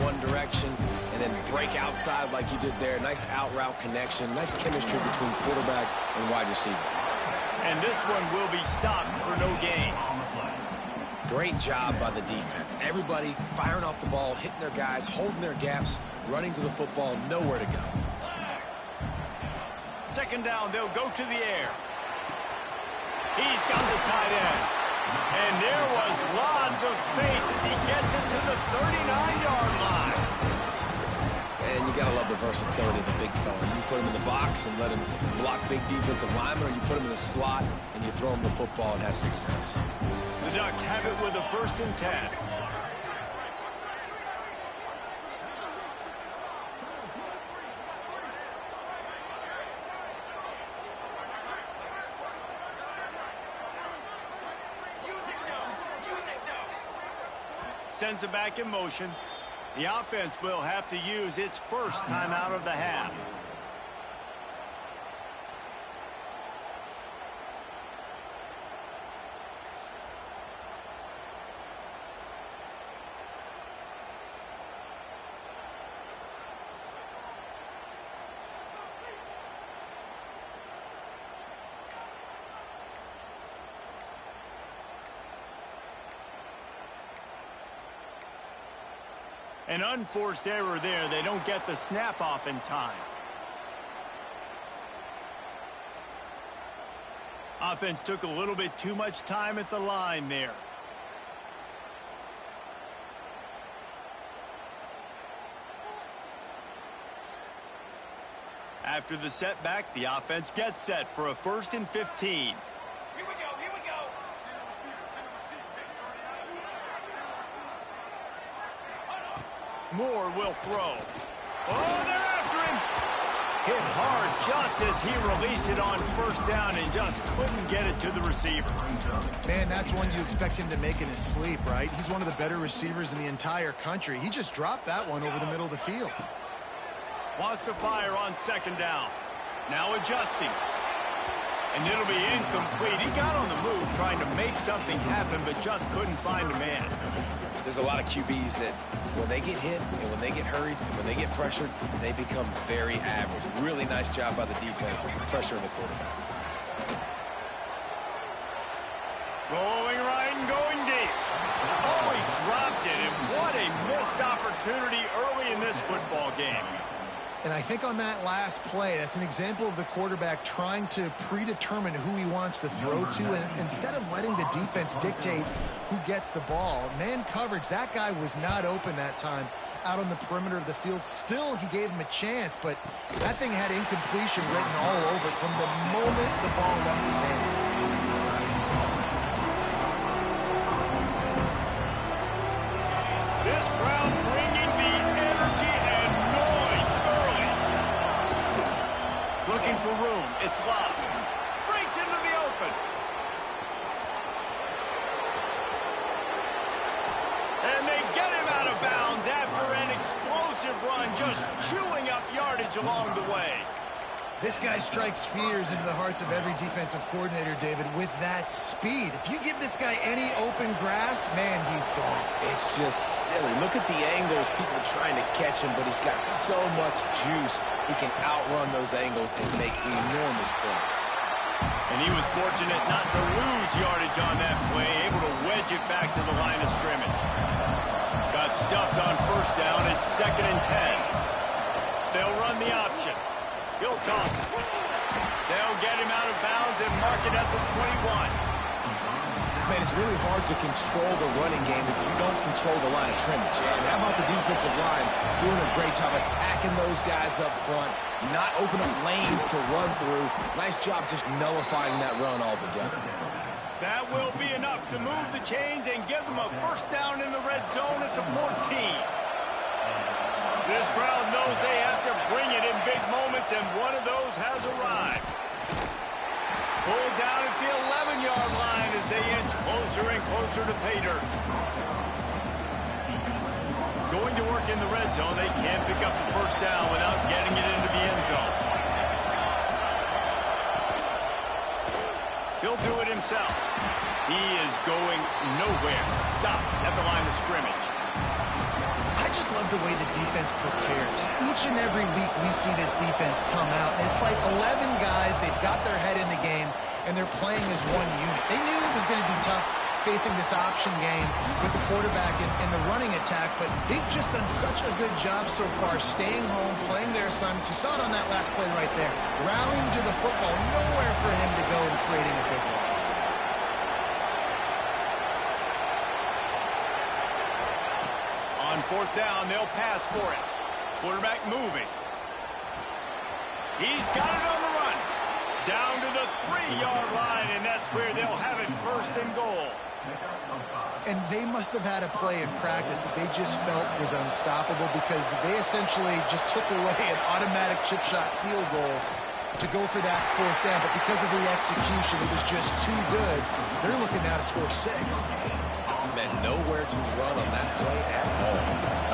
one direction and then break outside like you did there. Nice out route connection, nice chemistry between quarterback and wide receiver. And this one will be stopped for no gain. Great job by the defense. Everybody firing off the ball, hitting their guys, holding their gaps, running to the football, nowhere to go. Second down, they'll go to the air. He's got the tight end. And there was lots of space as he gets it to the 39-yard line. And you got to love the versatility of the big fella. You put him in the box and let him block big defensive linemen, or you put him in the slot and you throw him the football and have success. The Ducks have it with a 1st and 10. Sends it back in motion. The offense will have to use its first timeout of the half. An unforced error there. They don't get the snap off in time. Offense took a little bit too much time at the line there. After the setback, the offense gets set for a 1st and 15. Moore will throw. Oh, they're after him. Hit hard just as he released it on 1st down and just couldn't get it to the receiver. Man, that's one you expect him to make in his sleep, right? He's one of the better receivers in the entire country. He just dropped that one over the middle of the field. Wants to fire on 2nd down. Now adjusting. And it'll be incomplete. He got on the move trying to make something happen, but just couldn't find a man. There's a lot of QBs that when they get hit and when they get hurried and when they get pressured, they become very average. Really nice job by the defense pressuring the quarterback. Rolling right and going deep. Oh, he dropped it, and what a missed opportunity early in this football game. And I think on that last play, that's an example of the quarterback trying to predetermine who he wants to throw to, and instead of letting the defense dictate who gets the ball. Man coverage, that guy was not open that time out on the perimeter of the field. Still, he gave him a chance, but that thing had incompletion written all over it from the moment the ball left his hand. This crowd bringing the energy and noise early. Looking for room. It's locked. Breaks into the open. And they get him out of bounds after an explosive run, just chewing up yardage along the way. This guy strikes fears into the hearts of every defensive coordinator, David, with that speed. If you give this guy any open grass, man, he's gone. It's just silly. Look at the angles, people trying to catch him, but he's got so much juice. He can outrun those angles and make enormous plays. And he was fortunate not to lose yardage on that play, able to wedge it back to the line of scrimmage. Got stuffed on 1st down. It's 2nd and 10. They'll run the option. He'll toss it. They'll get him out of bounds and mark it at the 21. Man, it's really hard to control the running game if you don't control the line of scrimmage. And how about the defensive line doing a great job attacking those guys up front, not opening up lanes to run through. Nice job just nullifying that run altogether. That will be enough to move the chains and give them a 1st down in the red zone at the 14. This crowd knows they have to bring it in big moments, and one of those has arrived. Pulled down at the 11-yard line as they inch closer and closer to pay dirt. Going to work in the red zone, they can't pick up the 1st down without getting it into the end zone. He'll do it himself. He is going nowhere. Stop at the line of scrimmage. I just love the way the defense prepares. Each and every week we see this defense come out, and it's like 11 guys, they've got their head in the game, and they're playing as one unit. They knew it was going to be tough facing this option game with the quarterback in the running attack, but they've just done such a good job so far staying home, playing their assignments. You saw it on that last play right there. Rallying to the football, nowhere for him to go and creating a big loss. On fourth down, they'll pass for it. Quarterback moving. He's got it on the run. Down to the 3-yard line, and that's where they'll have it first and goal. And they must have had a play in practice that they just felt was unstoppable because they essentially just took away an automatic chip shot field goal to go for that fourth down. But because of the execution, it was just too good. They're looking now to score 6. Man, nowhere to run on that play at all.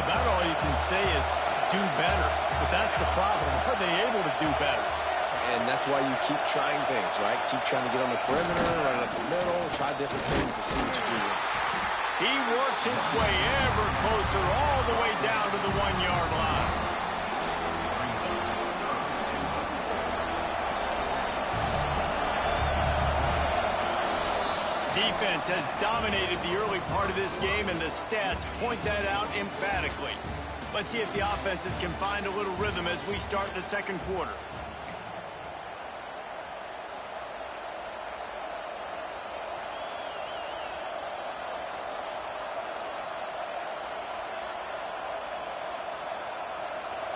About all you can say is do better. But that's the problem. Are they able to do better? And that's why you keep trying things, right? Keep trying to get on the perimeter, run up the middle, try different things to see what you do. He works his way ever closer all the way down to the 1-yard line. Defense has dominated the early part of this game, and the stats point that out emphatically. Let's see if the offenses can find a little rhythm as we start the second quarter.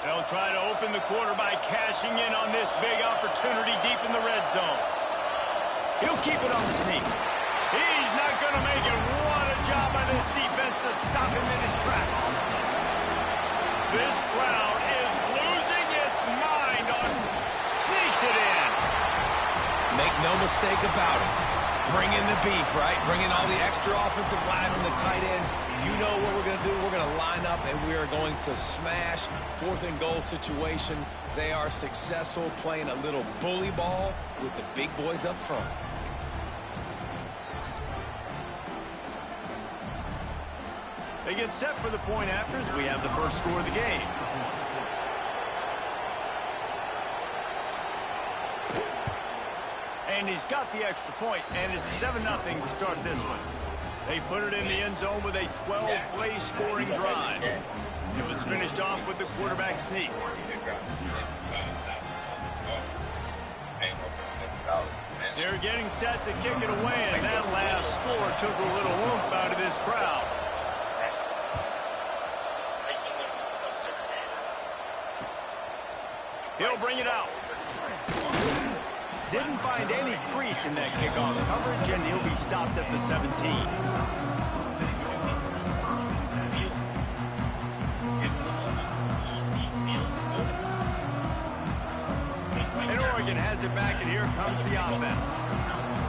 They'll try to open the quarter by cashing in on this big opportunity deep in the red zone. He'll keep it on the sneak. He's not going to make it. What a job by this defense to stop him in his tracks. This crowd is losing its mind on... Sneaks it in. Make no mistake about it. Bring in the beef, right? Bring in all the extra offensive linemen, the tight end. You know what we're going to do. We're going to line up, and we are going to smash fourth and goal situation. They are successful playing a little bully ball with the big boys up front. They get set for the point afters. We have the first score of the game. And he's got the extra point, and it's 7-0 to start this one. They put it in the end zone with a 12-play scoring drive. It was finished off with the quarterback sneak. They're getting set to kick it away, and that last score took a little oomph out of this crowd. He'll bring it out. Didn't find any crease in that kickoff coverage, and he'll be stopped at the 17. And Oregon has it back, and here comes the offense.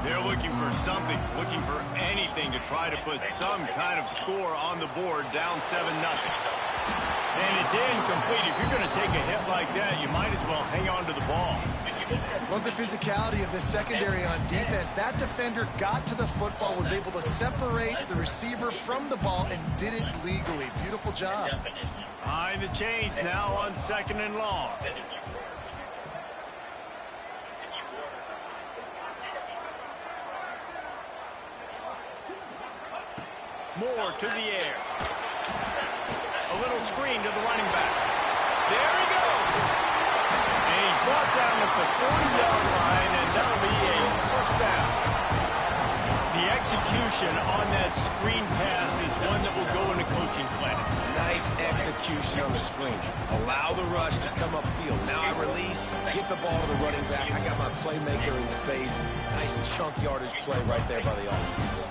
They're looking for something, looking for anything to try to put some kind of score on the board, down 7-0. And it's incomplete. If you're going to take a hit like that, you might as well hang on to the ball. Love the physicality of this secondary on defense. That defender got to the football, was able to separate the receiver from the ball, and did it legally. Beautiful job. Behind the chains now on 2nd and long. Moore to the air. A little screen to the running back. There he goes. And he's brought down at the 40-yard line, and that'll be a first down. The execution on that screen pass is one that will go into coaching plan. Nice execution on the screen. Allow the rush to come upfield. Now I release, get the ball to the running back. I got my playmaker in space. Nice chunk yardage play right there by the offense.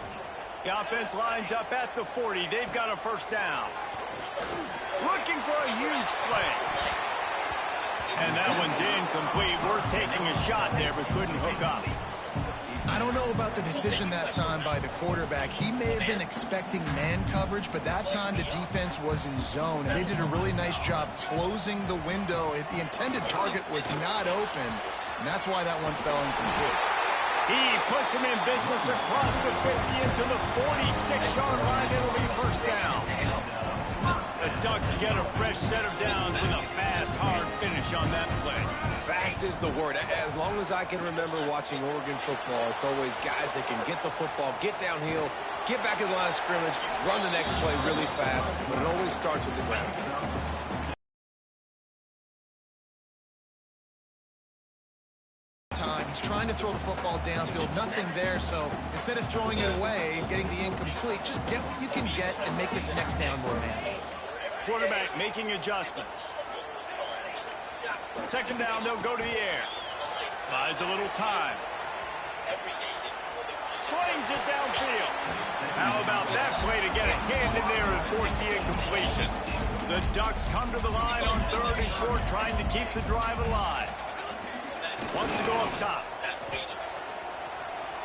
The offense lines up at the 40. They've got a first down. Looking for a huge play. And that one's incomplete. Worth taking a shot there, but couldn't hook up. I don't know about the decision that time by the quarterback. He may have been expecting man coverage, but that time the defense was in zone, and they did a really nice job closing the window. The intended target was not open, and that's why that one fell incomplete. He puts him in business across the 50 into the 46-yard line. It'll be first down. The Ducks get a fresh set of downs with a fast, hard finish on that play. Fast is the word. As long as I can remember watching Oregon football, it's always guys that can get the football, get downhill, get back in the line of scrimmage, run the next play really fast, but it always starts with the ground. He's trying to throw the football downfield, nothing there, so instead of throwing it away, getting the incomplete, just get what you can get and make this next down more manageable. Quarterback making adjustments. Second down, they'll go to the air. Buys a little time. Slings it downfield. How about that play to get a hand in there and force the incompletion? The Ducks come to the line on 3rd and short, trying to keep the drive alive. Wants to go up top.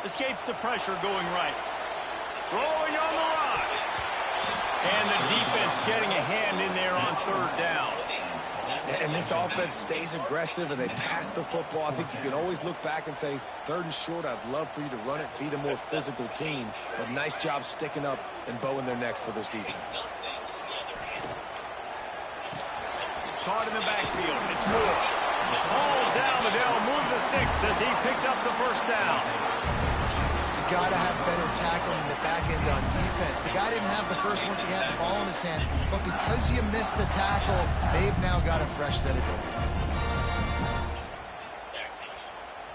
Escapes the pressure going right. Throwing on the run. And the defense getting a hand in there on 3rd down. And this offense stays aggressive and they pass the football. I think you can always look back and say, 3rd and short, I'd love for you to run it, be the more physical team. But nice job sticking up and bowing their necks for this defense. Caught in the backfield. It's Moore. Ball down, but they'll move the sticks as he picks up the 1st down. You got to have better tackling in the back end on defense. The guy didn't have the first once he had the ball in his hand, but because you missed the tackle, they've now got a fresh set of downs.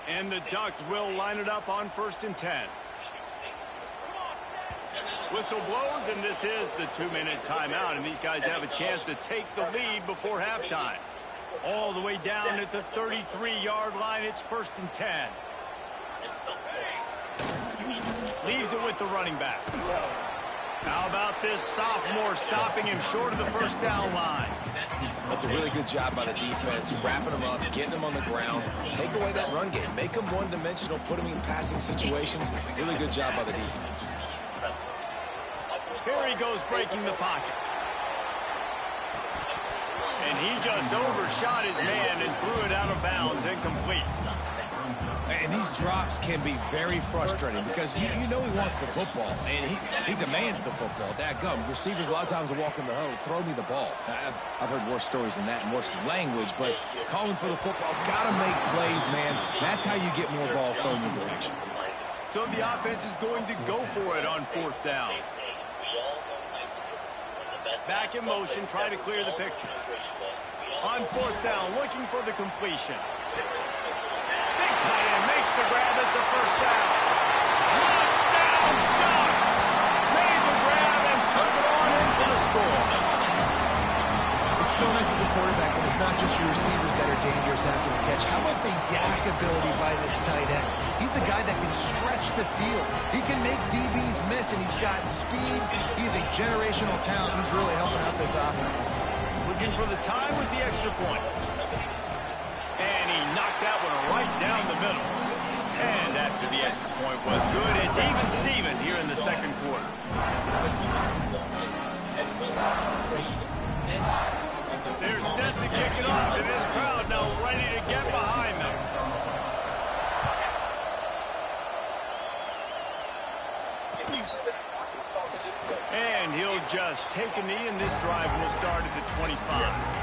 And the Ducks will line it up on 1st and 10. Whistle blows, and this is the 2-minute timeout, and these guys have a chance to take the lead before halftime. All the way down at the 33-yard line, it's 1st and 10. Leaves it with the running back. How about this sophomore stopping him short of the 1st down line? That's a really good job by the defense, wrapping them up, getting them on the ground, take away that run game, make them one-dimensional, put them in passing situations. Really good job by the defense. Here he goes breaking the pocket. And he just overshot his man and threw it out of bounds, incomplete. And these drops can be very frustrating because you know he wants the football, and he demands the football. Dadgum, receivers a lot of times will walk in the huddle, throw me the ball. I've heard worse stories than that and worse language, but calling for the football, got to make plays, man. That's how you get more balls thrown in your direction. So the offense is going to go for it on 4th down. Back in motion, try to clear the picture. On 4th down, looking for the completion. Big tight end makes the grab. It's a 1st down. Touchdown, Ducks! Made the grab and took it on in for the score. It's so nice as a quarterback when it's not just your receivers that are dangerous after the catch. How about the yak ability by this tight end? He's a guy that can stretch the field. He can make DBs miss, and he's got speed. He's a generational talent. He's really helping out this offense. Looking for the time with the extra point. And he knocked that one right down the middle. And after the extra point was good, it's even Steven here in the 2nd quarter. They're set to kick it off, and this crowd now ready to get behind them. And he'll just take a knee, and this drive will start at the 25.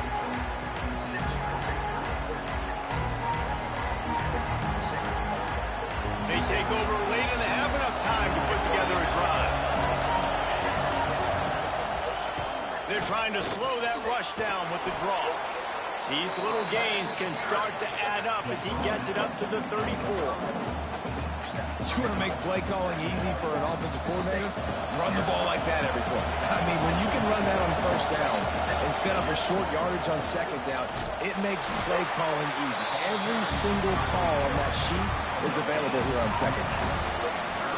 They take over late and have enough time to put together a drive. They're trying to slow that rush down with the draw. These little gains can start to add up as he gets it up to the 34. You want to make play calling easy for an offensive coordinator? Run the ball like that every play. I mean, when you can run that on 1st down and set up a short yardage on 2nd down, it makes play calling easy. Every single call on that sheet is available here on 2nd down.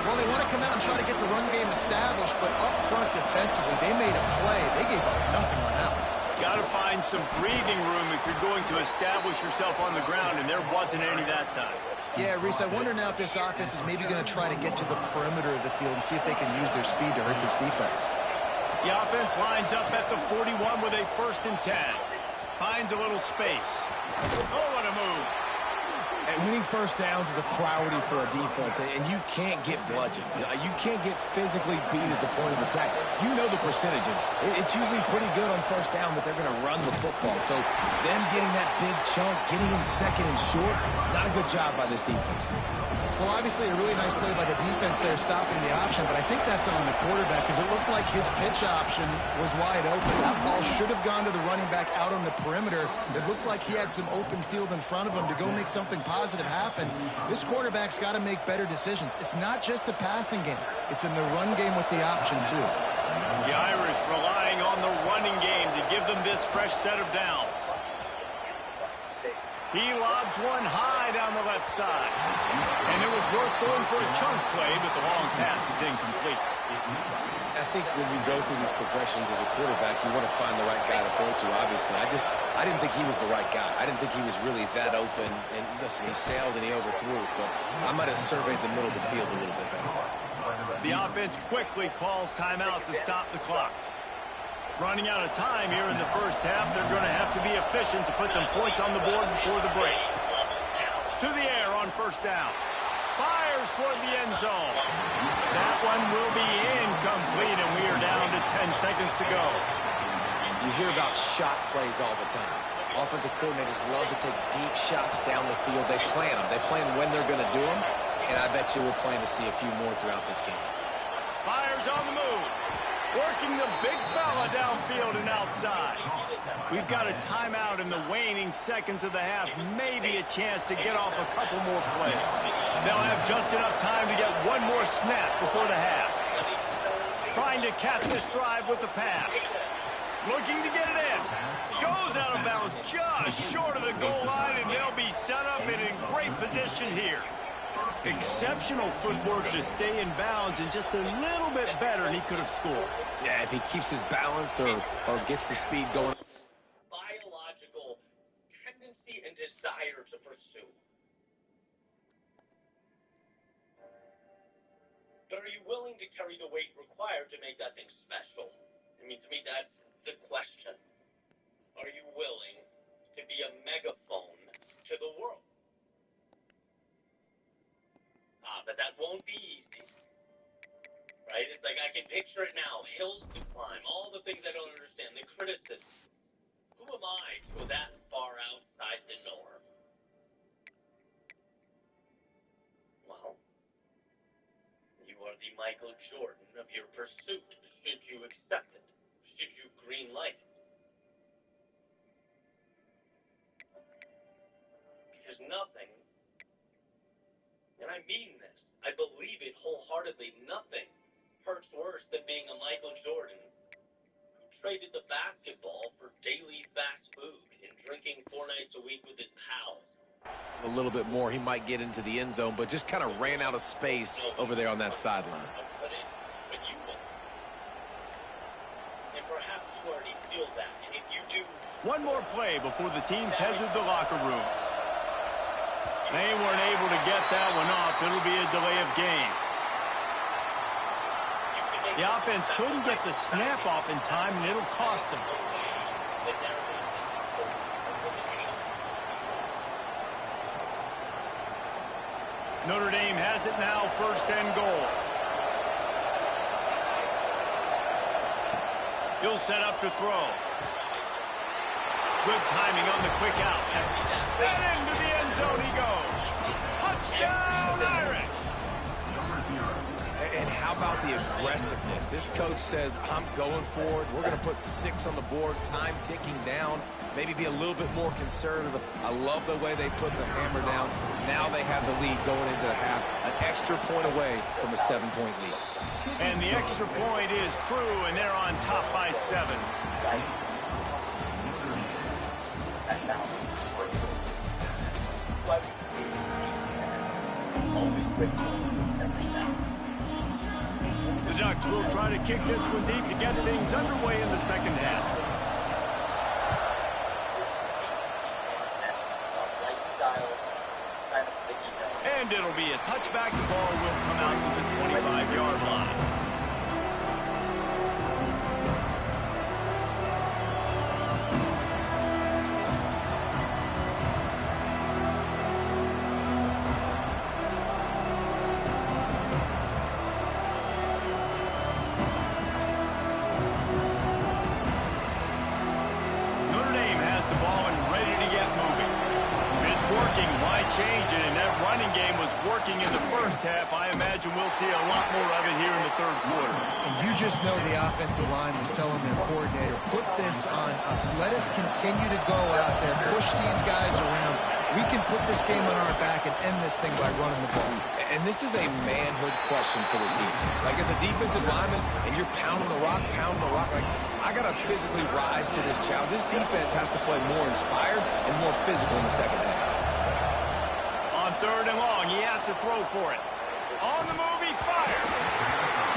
Well, they want to come out and try to get the run game established, but up front defensively, they made a play. They gave up nothing on that one. Got to find some breathing room if you're going to establish yourself on the ground, and there wasn't any that time. Yeah, Reese, I wonder now if this offense is maybe going to try to get to the perimeter of the field and see if they can use their speed to hurt this defense. The offense lines up at the 41 with a 1st and 10. Finds a little space. Oh, what a move. And winning first downs is a priority for a defense, and you can't get bludgeoned. You can't get physically beat at the point of attack. You know the percentages. It's usually pretty good on first down that they're going to run the football. So them getting that big chunk, getting in second and short, not a good job by this defense. Well, obviously a really nice play by the defense there stopping the option, but I think that's on the quarterback because it looked like his pitch option was wide open. That ball should have gone to the running back out on the perimeter. It looked like he had some open field in front of him to go make something positive happen. This quarterback's got to make better decisions. It's not just the passing game. It's in the run game with the option, too. The Irish relying on the running game to give them this fresh set of downs. He lobs one high down the left side. And it was worth going for a chunk play, but the long pass is incomplete. I think when you go through these progressions as a quarterback, you want to find the right guy to throw to, obviously. I didn't think he was the right guy. I didn't think he was really that open. And listen, he sailed and he overthrew it, but I might have surveyed the middle of the field a little bit better. The offense quickly calls timeout to stop the clock. Running out of time here in the first half, they're going to have to be efficient to put some points on the board before the break. To the air on first down. Fires toward the end zone. That one will be incomplete, and we are down to 10 seconds to go. You hear about shot plays all the time. Offensive coordinators love to take deep shots down the field. They plan them. They plan when they're going to do them, and I bet you we'll plan to see a few more throughout this game. Fires on the move. Working the big fella downfield and outside. We've got a timeout in the waning seconds of the half. Maybe a chance to get off a couple more plays. They'll have just enough time to get one more snap before the half. Trying to cap this drive with the pass. Looking to get it in. Goes out of bounds just short of the goal line, and they'll be set up and in great position here. Exceptional footwork to stay in bounds, and just a little bit better, and he could have scored. Yeah, if he keeps his balance or gets the speed going. Biological tendency and desire to pursue. But are you willing to carry the weight required to make that thing special? I mean, to me, that's the question. Are you willing to be a megaphone to the world? But that won't be easy, right? It's like I can picture it now. Hills to climb, all the things I don't understand, the criticism. Who am I to go that far outside the norm? Well, you are the Michael Jordan of your pursuit. Should you accept it? Should you green light it? Because nothing, and I mean this, I believe it wholeheartedly, nothing hurts worse than being a Michael Jordan who traded the basketball for daily fast food and drinking 4 nights a week with his pals. A little bit more, he might get into the end zone, but just kind of ran out of space over there on that sideline. But you will. And perhaps you already feel that. And if you do... One more play before the teams head to the locker rooms. They weren't able to get that one off. It'll be a delay of game. The offense couldn't get the snap off in time, and it'll cost them. Notre Dame has it now, 1st and goal. He'll set up to throw. Good timing on the quick out. And into the end zone he goes. Touchdown, Irish! And how about the aggressiveness? This coach says, I'm going for it. We're going to put 6 on the board, time ticking down, maybe be a little bit more conservative. I love the way they put the hammer down. Now they have the lead going into the half, an extra point away from a 7-point lead. And the extra point is true, and they're on top by 7. The Ducks will try to kick this one deep to get things underway in the second half. And it'll be a touchback. The ball will come out to the 25-yard line. working in the first half. I imagine we'll see a lot more of it here in the third quarter. And you just know the offensive line was telling their coordinator, put this on us. Let us continue to go out there, push these guys around. We can put this game on our back and end this thing by running the ball. And this is a manhood question for this defense. Like, as a defensive lineman, and you're pounding the rock, like, I got to physically rise to this challenge. This defense has to play more inspired and more physical in the second half. On third and long, he has to throw for it. On the move, he fires.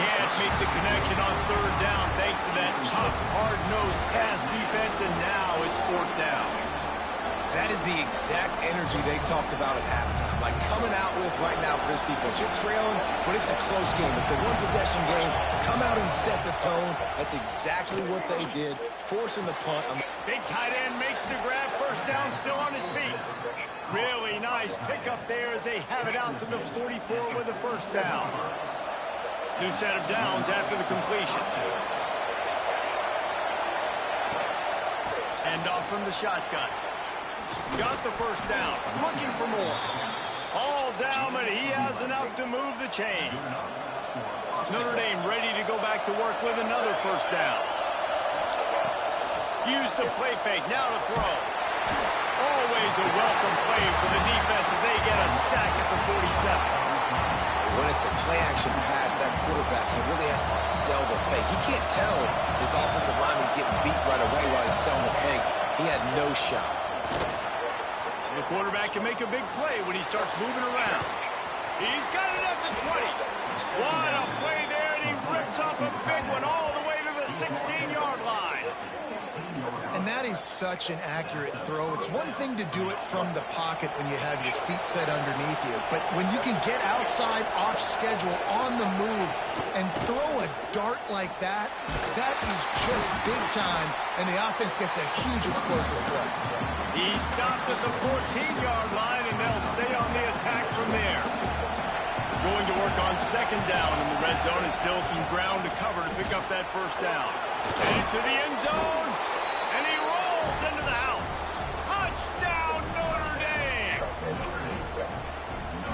Can't make the connection on third down thanks to that tough, hard-nosed pass defense, and now it's fourth down. That is the exact energy they talked about at halftime. Like, coming out with right now for this defense. You're trailing, but it's a close game. It's a one-possession game. Come out and set the tone. That's exactly what they did, forcing the punt. Big tight end makes the grab. First down, still on his feet. Really nice pickup there as they have it out to the 44 with the first down. New set of downs after the completion. Hand off from the shotgun. Got the first down. Looking for more. All down, but he has enough to move the chains. Notre Dame ready to go back to work with another first down. Use the play fake. Now to throw. Always a welcome play for the defense as they get a sack at the 47. When it's a play-action pass, that quarterback, he really has to sell the fake. He can't tell his offensive lineman's getting beat right away while he's selling the fake. He has no shot. The quarterback can make a big play when he starts moving around. He's got it at the 20. What a play there, and he rips off a big one all the way to the 16-yard line. And that is such an accurate throw. It's one thing to do it from the pocket when you have your feet set underneath you, but when you can get outside, off schedule, on the move, and throw a dart like that, that is just big time, and the offense gets a huge explosive play. He stopped at the 14-yard line, and they'll stay on the attack from there. Going to work on second down in the red zone, and still some ground to cover to pick up that first down. Headed to the end zone, and he rolls into the house. Touchdown, Notre Dame!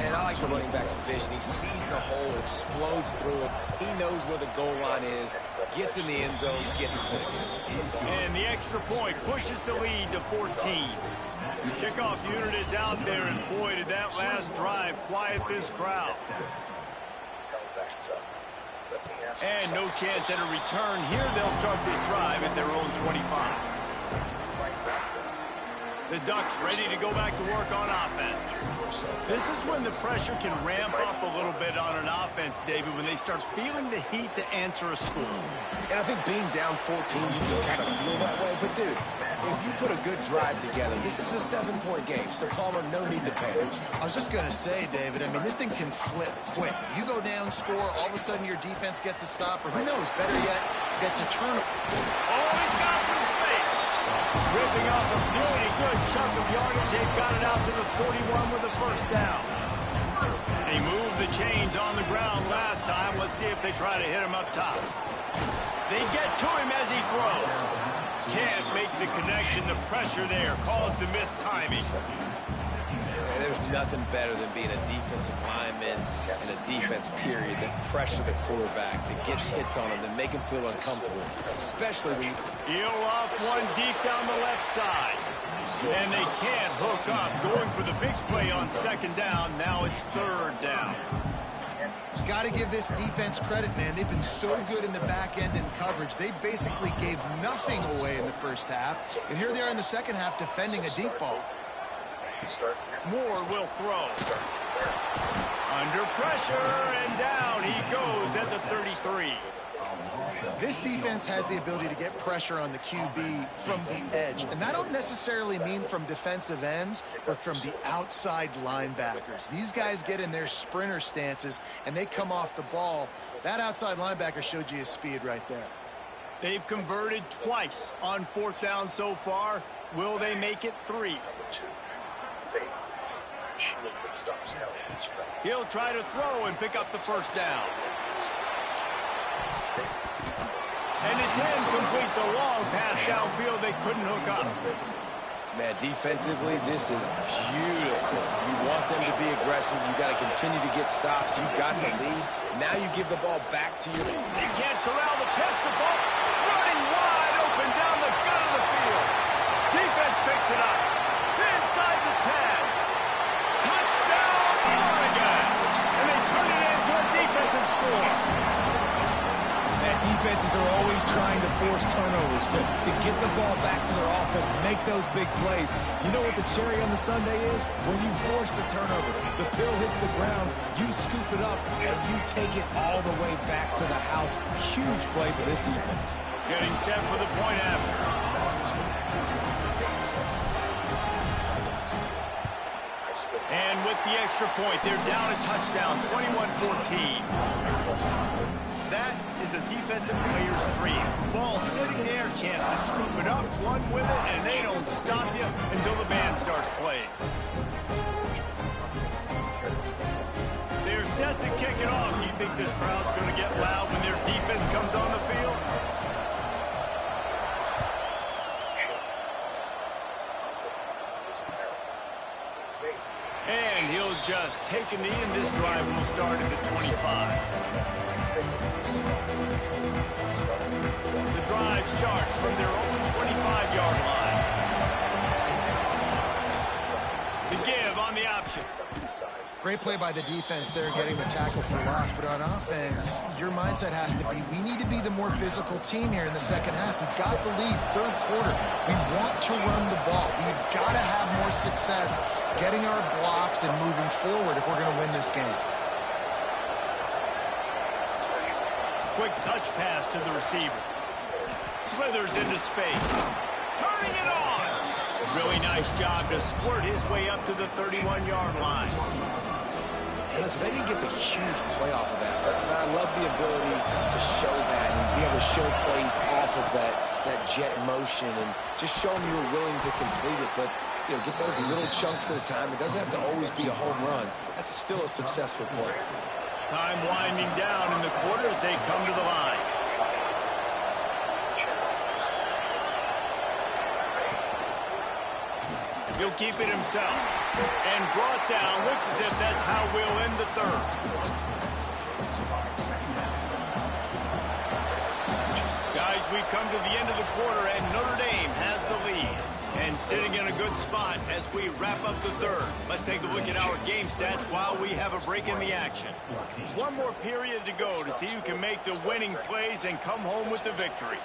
And I like the running back's vision. He sees the hole, explodes through it. He knows where the goal line is, gets in the end zone, gets 6. And the extra point pushes the lead to 14. The kickoff unit is out there, and boy, did that last drive quiet this crowd. And no chance at a return here. They'll start this drive at their own 25. The Ducks ready to go back to work on offense. This is when the pressure can ramp up a little bit on an offense, David, when they start feeling the heat to answer a score. And I think being down 14, you can kind of feel that way. But, dude, if you put a good drive together, this is a 7-point game, so Palmer, no need to panic. I was just going to say, David, I mean, this thing can flip quick. You go down, score, all of a sudden your defense gets a stop, or who knows, better yet, gets a turnover. Oh, he's got some space. Ripping off a really good chunk of yardage. They've got it out to the 41 with the first down. They moved the chains on the ground last time. Let's see if they try to hit him up top. They get to him as he throws. Can't make the connection. The pressure there caused the missed timing. There's nothing better than being a defensive lineman and a defense period that pressure the quarterback, that gets hits on him, that make him feel uncomfortable, especially when you... He'll off one deep down the left side. And they can't hook up. Going for the big play on second down. Now it's third down. Got to give this defense credit, man. They've been so good in the back end in coverage. They basically gave nothing away in the first half. And here they are in the second half defending a deep ball. Moore will throw. Under pressure, and down he goes at the 33. This defense has the ability to get pressure on the QB from the edge. And that don't necessarily mean from defensive ends, but from the outside linebackers. These guys get in their sprinter stances, and they come off the ball. That outside linebacker showed you his speed right there. They've converted twice on fourth down so far. Will they make it 3? He'll try to throw and pick up the first down. And it's incomplete. The long pass downfield, they couldn't hook up. Man, defensively, this is beautiful. You want them to be aggressive. You got to continue to get stops. You got the lead. Now you give the ball back to your... He can't corral the pistol. Running wide open down the gut of the field. Defense picks it up. Inside the 10. Touchdown, Oregon. And they turn it into a defensive score. Defenses are always trying to force turnovers, to get the ball back to their offense, make those big plays. You know what the cherry on the sundae is? When you force the turnover, the pill hits the ground, you scoop it up, and you take it all the way back to the house. Huge play for this defense. Getting set for the point after. And with the extra point, they're down a touchdown, 21-14. That is a defensive player's dream. Ball sitting there, chance to scoop it up, run with it, and they don't stop you until the band starts playing. They're set to kick it off. Do you think this crowd's going to get loud when their defense comes on the field? And he'll just take a knee, and this drive will start at the 25. The drive starts from their own 25-yard line. The give on the option. Great play by the defense there, getting the tackle for loss. But on offense, your mindset has to be, we need to be the more physical team here in the second half. We've got the lead, third quarter. We want to run the ball. We've got to have more success getting our blocks and moving forward if we're going to win this game. Quick touch pass to the receiver. Slithers into space. Turning it on. Really nice job to squirt his way up to the 31-yard line. And listen, they didn't get the huge play off of that, but I love the ability to show that and be able to show plays off of that jet motion and just show them you were willing to complete it. But, you know, get those little chunks at a time. It doesn't have to always be a home run. That's still a successful play. Time winding down in the quarter as they come to the line. He'll keep it himself and brought down. Looks as if that's how we'll end the third. Guys, we've come to the end of the quarter, and Notre Dame has the lead. And sitting in a good spot as we wrap up the third. Let's take a look at our game stats while we have a break in the action. One more period to go to see who can make the winning plays and come home with the victory.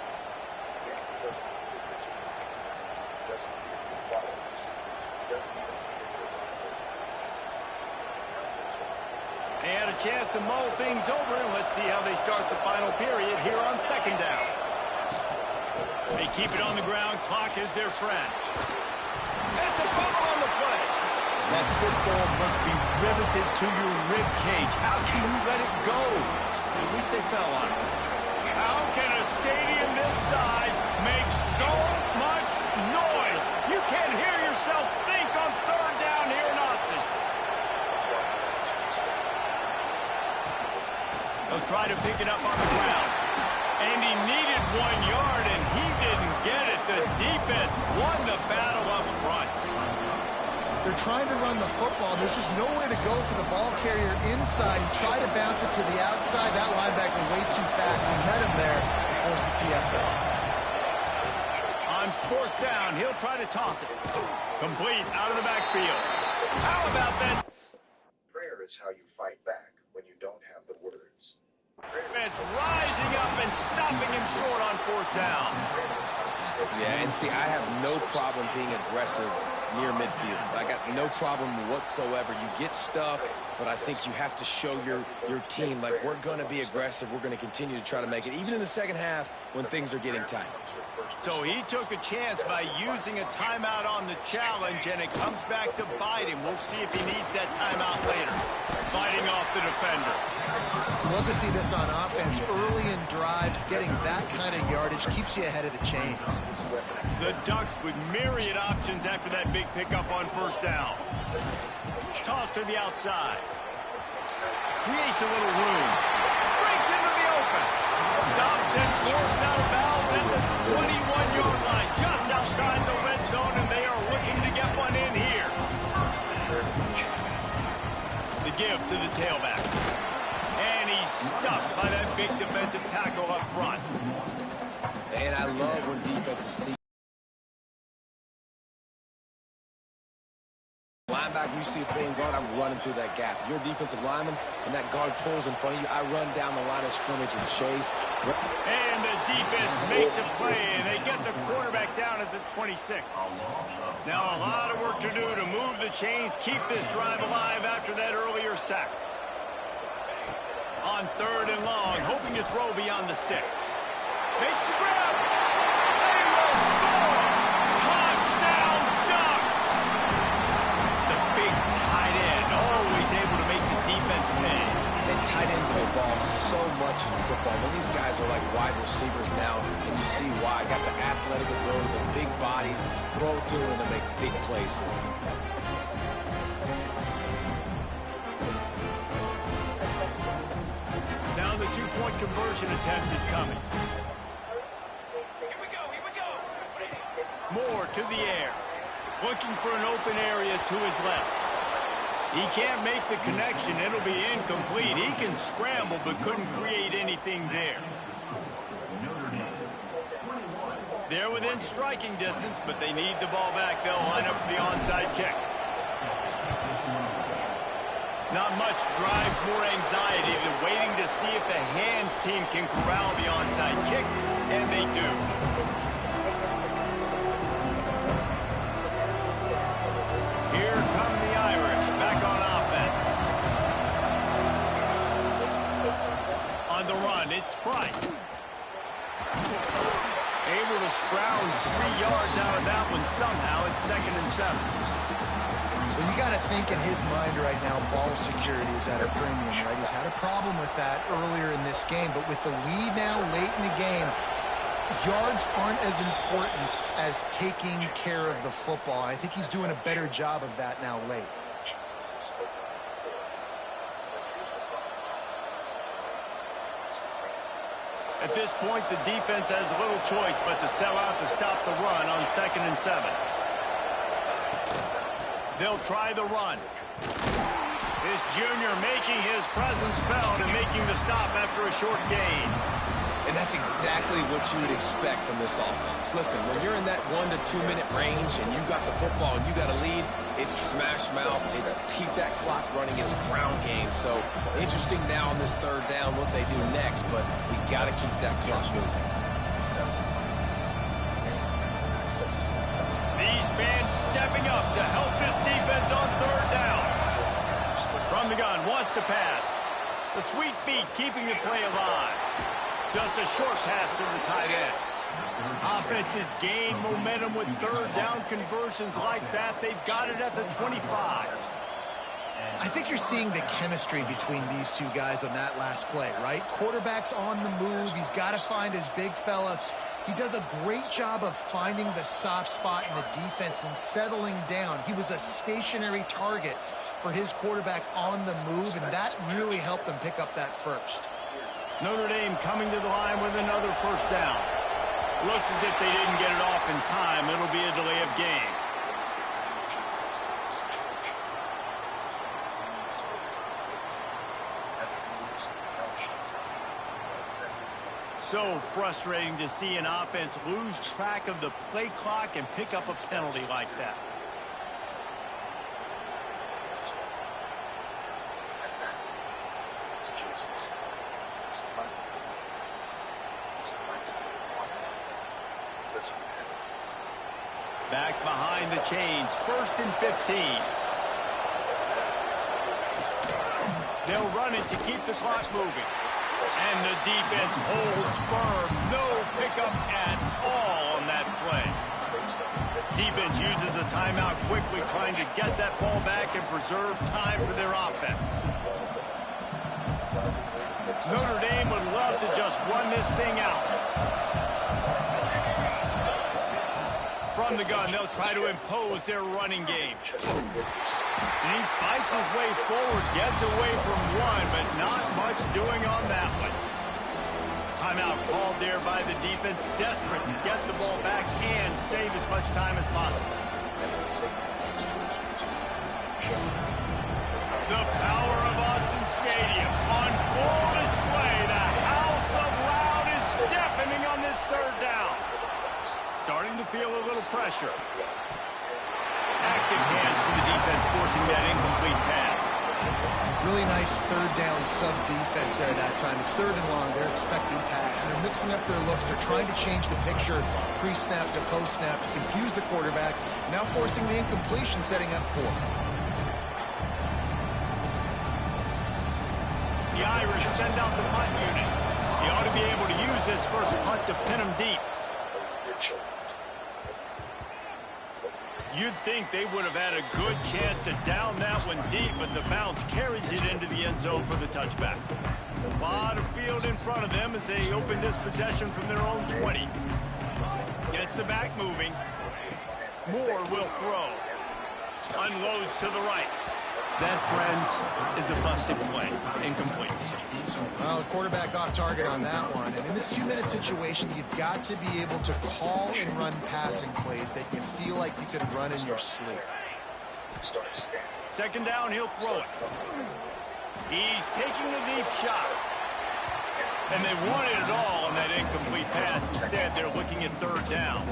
They had a chance to mull things over, and let's see how they start the final period here on second down. They keep it on the ground. Clock is their friend. That's a fumble on the play. That football must be riveted to your rib cage. How can you let it go? At least they fell on it. How can a stadium this size make so much noise? You can't hear yourself think on third down here in Austin. They'll try to pick it up on the ground. And he needed 1 yard, and he didn't get it. The defense won the battle up front. They're trying to run the football. There's just nowhere to go for the ball carrier inside. He tried to bounce it to the outside. That linebacker way too fast. He met him there and forced the TFL. On fourth down, he'll try to toss it. Complete out of the backfield. How about that? Prayer is how you fight back when you don't have the words. It's rising up and stopping him short on fourth down. Yeah, and see, I have no problem being aggressive near midfield. I got no problem whatsoever. You get stuff, but I think you have to show your team, like, we're going to be aggressive. We're going to continue to try to make it, even in the second half when things are getting tight. So he took a chance by using a timeout on the challenge, and it comes back to bite him. We'll see if he needs that timeout later. Fighting off the defender. Love to see this on offense. Early in drives, getting that kind of yardage keeps you ahead of the chains. The Ducks with myriad options after that big pickup on first down. Toss to the outside. Creates a little room. Breaks into the open. Stopped and forced out of bounds at the 21-yard line, just outside the red zone, and they are looking give to the tailback. And he's stuffed by that big defensive tackle up front. And I love when defenses see linebacker, you see a pulling guard, I'm running through that gap. You're a defensive lineman, and that guard pulls in front of you. I run down the line of scrimmage and chase. And the defense makes a play, and they get the quarterback down at the 26. Now a lot of work to do to move the chains, keep this drive alive after that earlier sack. On 3rd and long, hoping to throw beyond the sticks. Makes the grab. They will score. Touchdown Ducks. The big tight end, always able to make the defense pay. And tight ends have evolved so much in football. When these guys are like wide receivers now, and you see why. Got the athletic ability, the big bodies, throw to them, and make big plays for them. Now the two-point conversion attempt is coming. Moore to the air. Looking for an open area to his left. He can't make the connection. It'll be incomplete. He can scramble, but couldn't create anything there. They're within striking distance, but they need the ball back. They'll line up for the onside kick. Not much drives more anxiety than waiting to see if the hands team can corral the onside kick, and they do. Here come the Irish back on offense. On the run, it's Price. Able to scrounge 3 yards out of that one somehow. It's 2nd and 7. So you got to think in his mind right now, ball security is at a premium, right? He's had a problem with that earlier in this game, but with the lead now late in the game, yards aren't as important as taking care of the football. I think he's doing a better job of that now late. At this point, the defense has little choice but to sell out to stop the run on 2nd and 7. They'll try the run. This junior making his presence felt and making the stop after a short gain. And that's exactly what you would expect from this offense. Listen, when you're in that 1 to 2 minute range and you got the football and you got a lead, it's smash mouth, it's keep that clock running, it's ground game. So interesting now on this 3rd down what they do next, but we got to keep that clock moving. These fans stepping up to help this defense on 3rd down. From the gun, wants to pass. The sweet feet keeping the play alive. Just a short pass to the tight end. Offenses gain momentum with 3rd down conversions like that. They've got it at the 25. I think you're seeing the chemistry between these two guys on that last play, right? Quarterback's on the move. He's got to find his big fella. He does a great job of finding the soft spot in the defense and settling down. He was a stationary target for his quarterback on the move, and that really helped them pick up that first. Notre Dame coming to the line with another 1st down. Looks as if they didn't get it off in time. It'll be a delay of game. So frustrating to see an offense lose track of the play clock and pick up a penalty like that. Back behind the chains, 1st and 15. They'll run it to keep the clock moving. And the defense holds firm. No pickup at all on that play. Defense uses a timeout quickly, trying to get that ball back and preserve time for their offense. Notre Dame would love to just run this thing out. From the gun, they'll try to impose their running game. And he fights his way forward, gets away from one, but not much doing on that one. Timeout called there by the defense, desperate to get the ball back and save as much time as possible. The power of pressure. Active hands from the defense forcing that incomplete pass. Really nice third down sub defense there that time. It's third and long. They're expecting pass. And they're mixing up their looks. They're trying to change the picture pre-snap to post-snap to confuse the quarterback. Now forcing the incompletion, setting up fourth. The Irish send out the punt unit. He ought to be able to use this first punt to pin him deep. You'd think they would have had a good chance to down that one deep, but the bounce carries it into the end zone for the touchback. A lot of field in front of them as they open this possession from their own 20. Gets the back moving. Moore will throw. Unloads to the right. That, friends, is a busted play. Incomplete. Well, the quarterback off target on that one. And in this 2-minute situation, you've got to be able to call and run passing plays that you feel like you can run in your sleep. Second down, he'll throw it. He's taking a deep shot. And they wanted it all on that incomplete pass. Instead, they're looking at third down.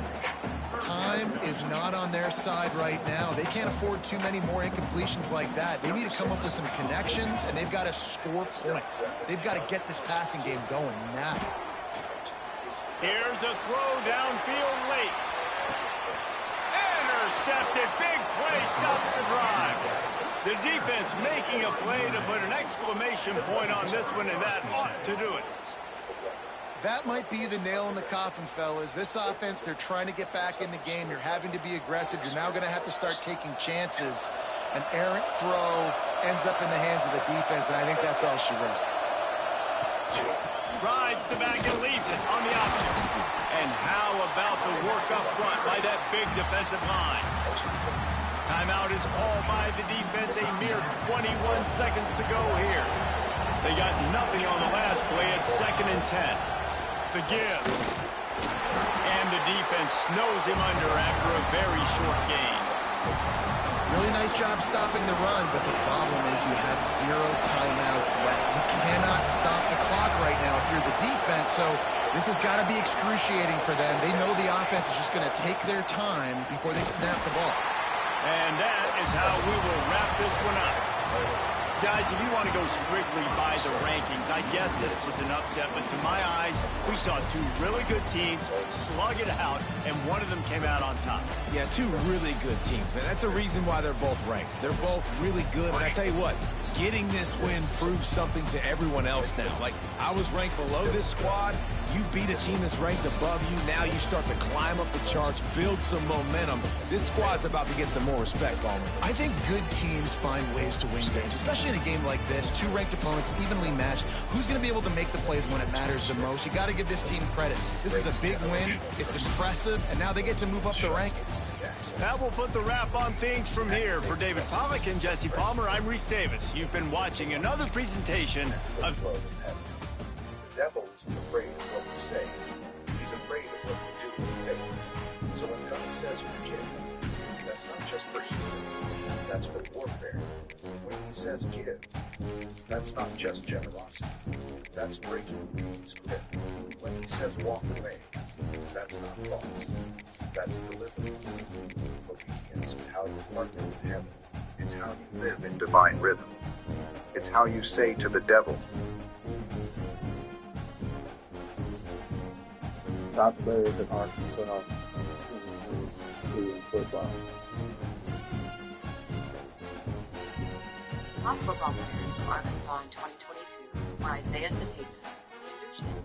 Time is not on their side right now. They can't afford too many more incompletions like that. They need to come up with some connections, and they've got to score points. They've got to get this passing game going now. Here's a throw downfield late. Intercepted. Big play stops the drive. The defense making a play to put an exclamation point on this one, and that ought to do it. That might be the nail in the coffin, fellas. This offense, they're trying to get back in the game. You're having to be aggressive. You're now going to have to start taking chances. An errant throw ends up in the hands of the defense, and I think that's all she wrote. Rides the back and leaves it on the option. And how about the work up front by that big defensive line? Timeout is called by the defense. A mere 21 seconds to go here. They got nothing on the last play. It's 2nd and 10. The give. And the defense snows him under after a very short gain. Really nice job stopping the run, but the problem is you have 0 timeouts left. You cannot stop the clock right now if you're the defense, so this has got to be excruciating for them. They know the offense is just going to take their time before they snap the ball. And that is how we will wrap this one up. Guys, if you want to go strictly by the rankings, I guess this was an upset, but to my eyes, we saw 2 really good teams slug it out, and one of them came out on top. Yeah, 2 really good teams, man. That's a reason why they're both ranked. They're both really good, and I tell you what, getting this win proves something to everyone else now. Like, I was ranked below this squad. You beat a team that's ranked above you. Now you start to climb up the charts, build some momentum. This squad's about to get some more respect on them. I think good teams find ways to win games, especially in a game like this. 2 ranked opponents, evenly matched. Who's going to be able to make the plays when it matters the most? You got to give this team credit. This is a big win. It's impressive, and now they get to move up the rankings. That will put the wrap on things from here. For David Pollack and Jesse Palmer, I'm Reese Davis. You've been watching another presentation of... The devil isn't afraid of what you say. He's afraid of what you do with faith. So when God says forgive, that's not just for evil. That's for warfare. When he says give, that's not just generosity. That's breaking the script. When he says walk away, that's not loss. That's deliverance. Obedience is how you partner with heaven. It's how you live in divine rhythm. It's how you say to the devil, top players in Arkansas in football. Top football players from Arkansas in 2022 were Isaiah Satana, Andrew Shannon,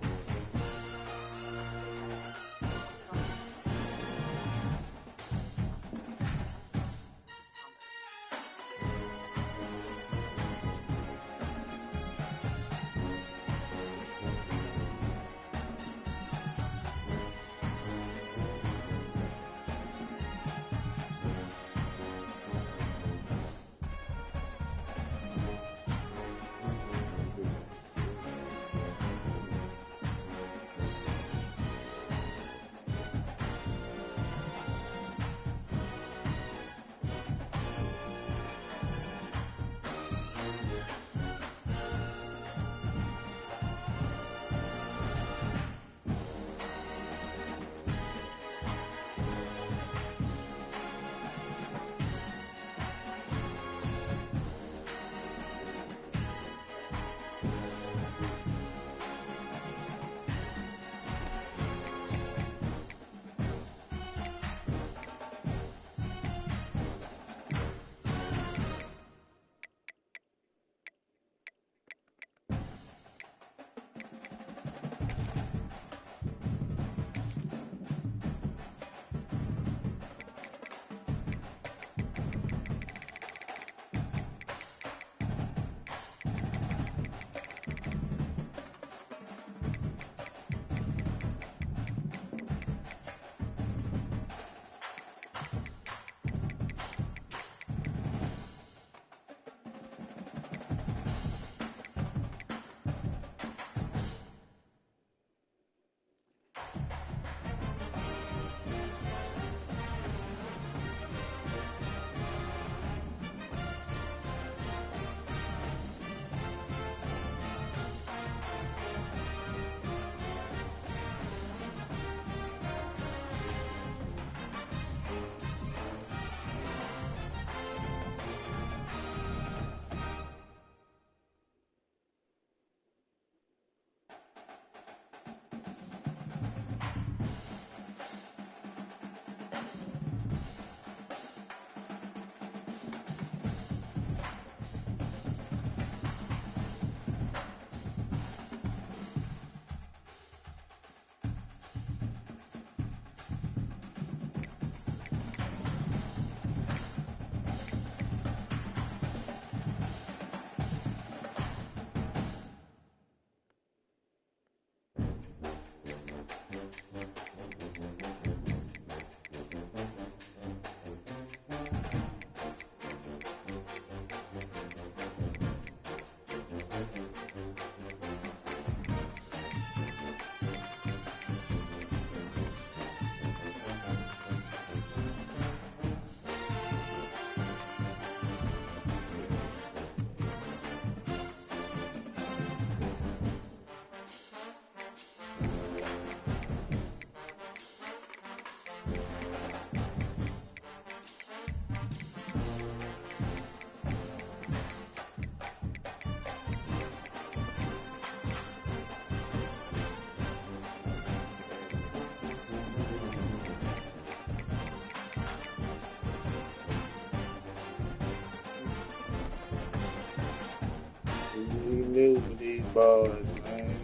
is with these balls, man.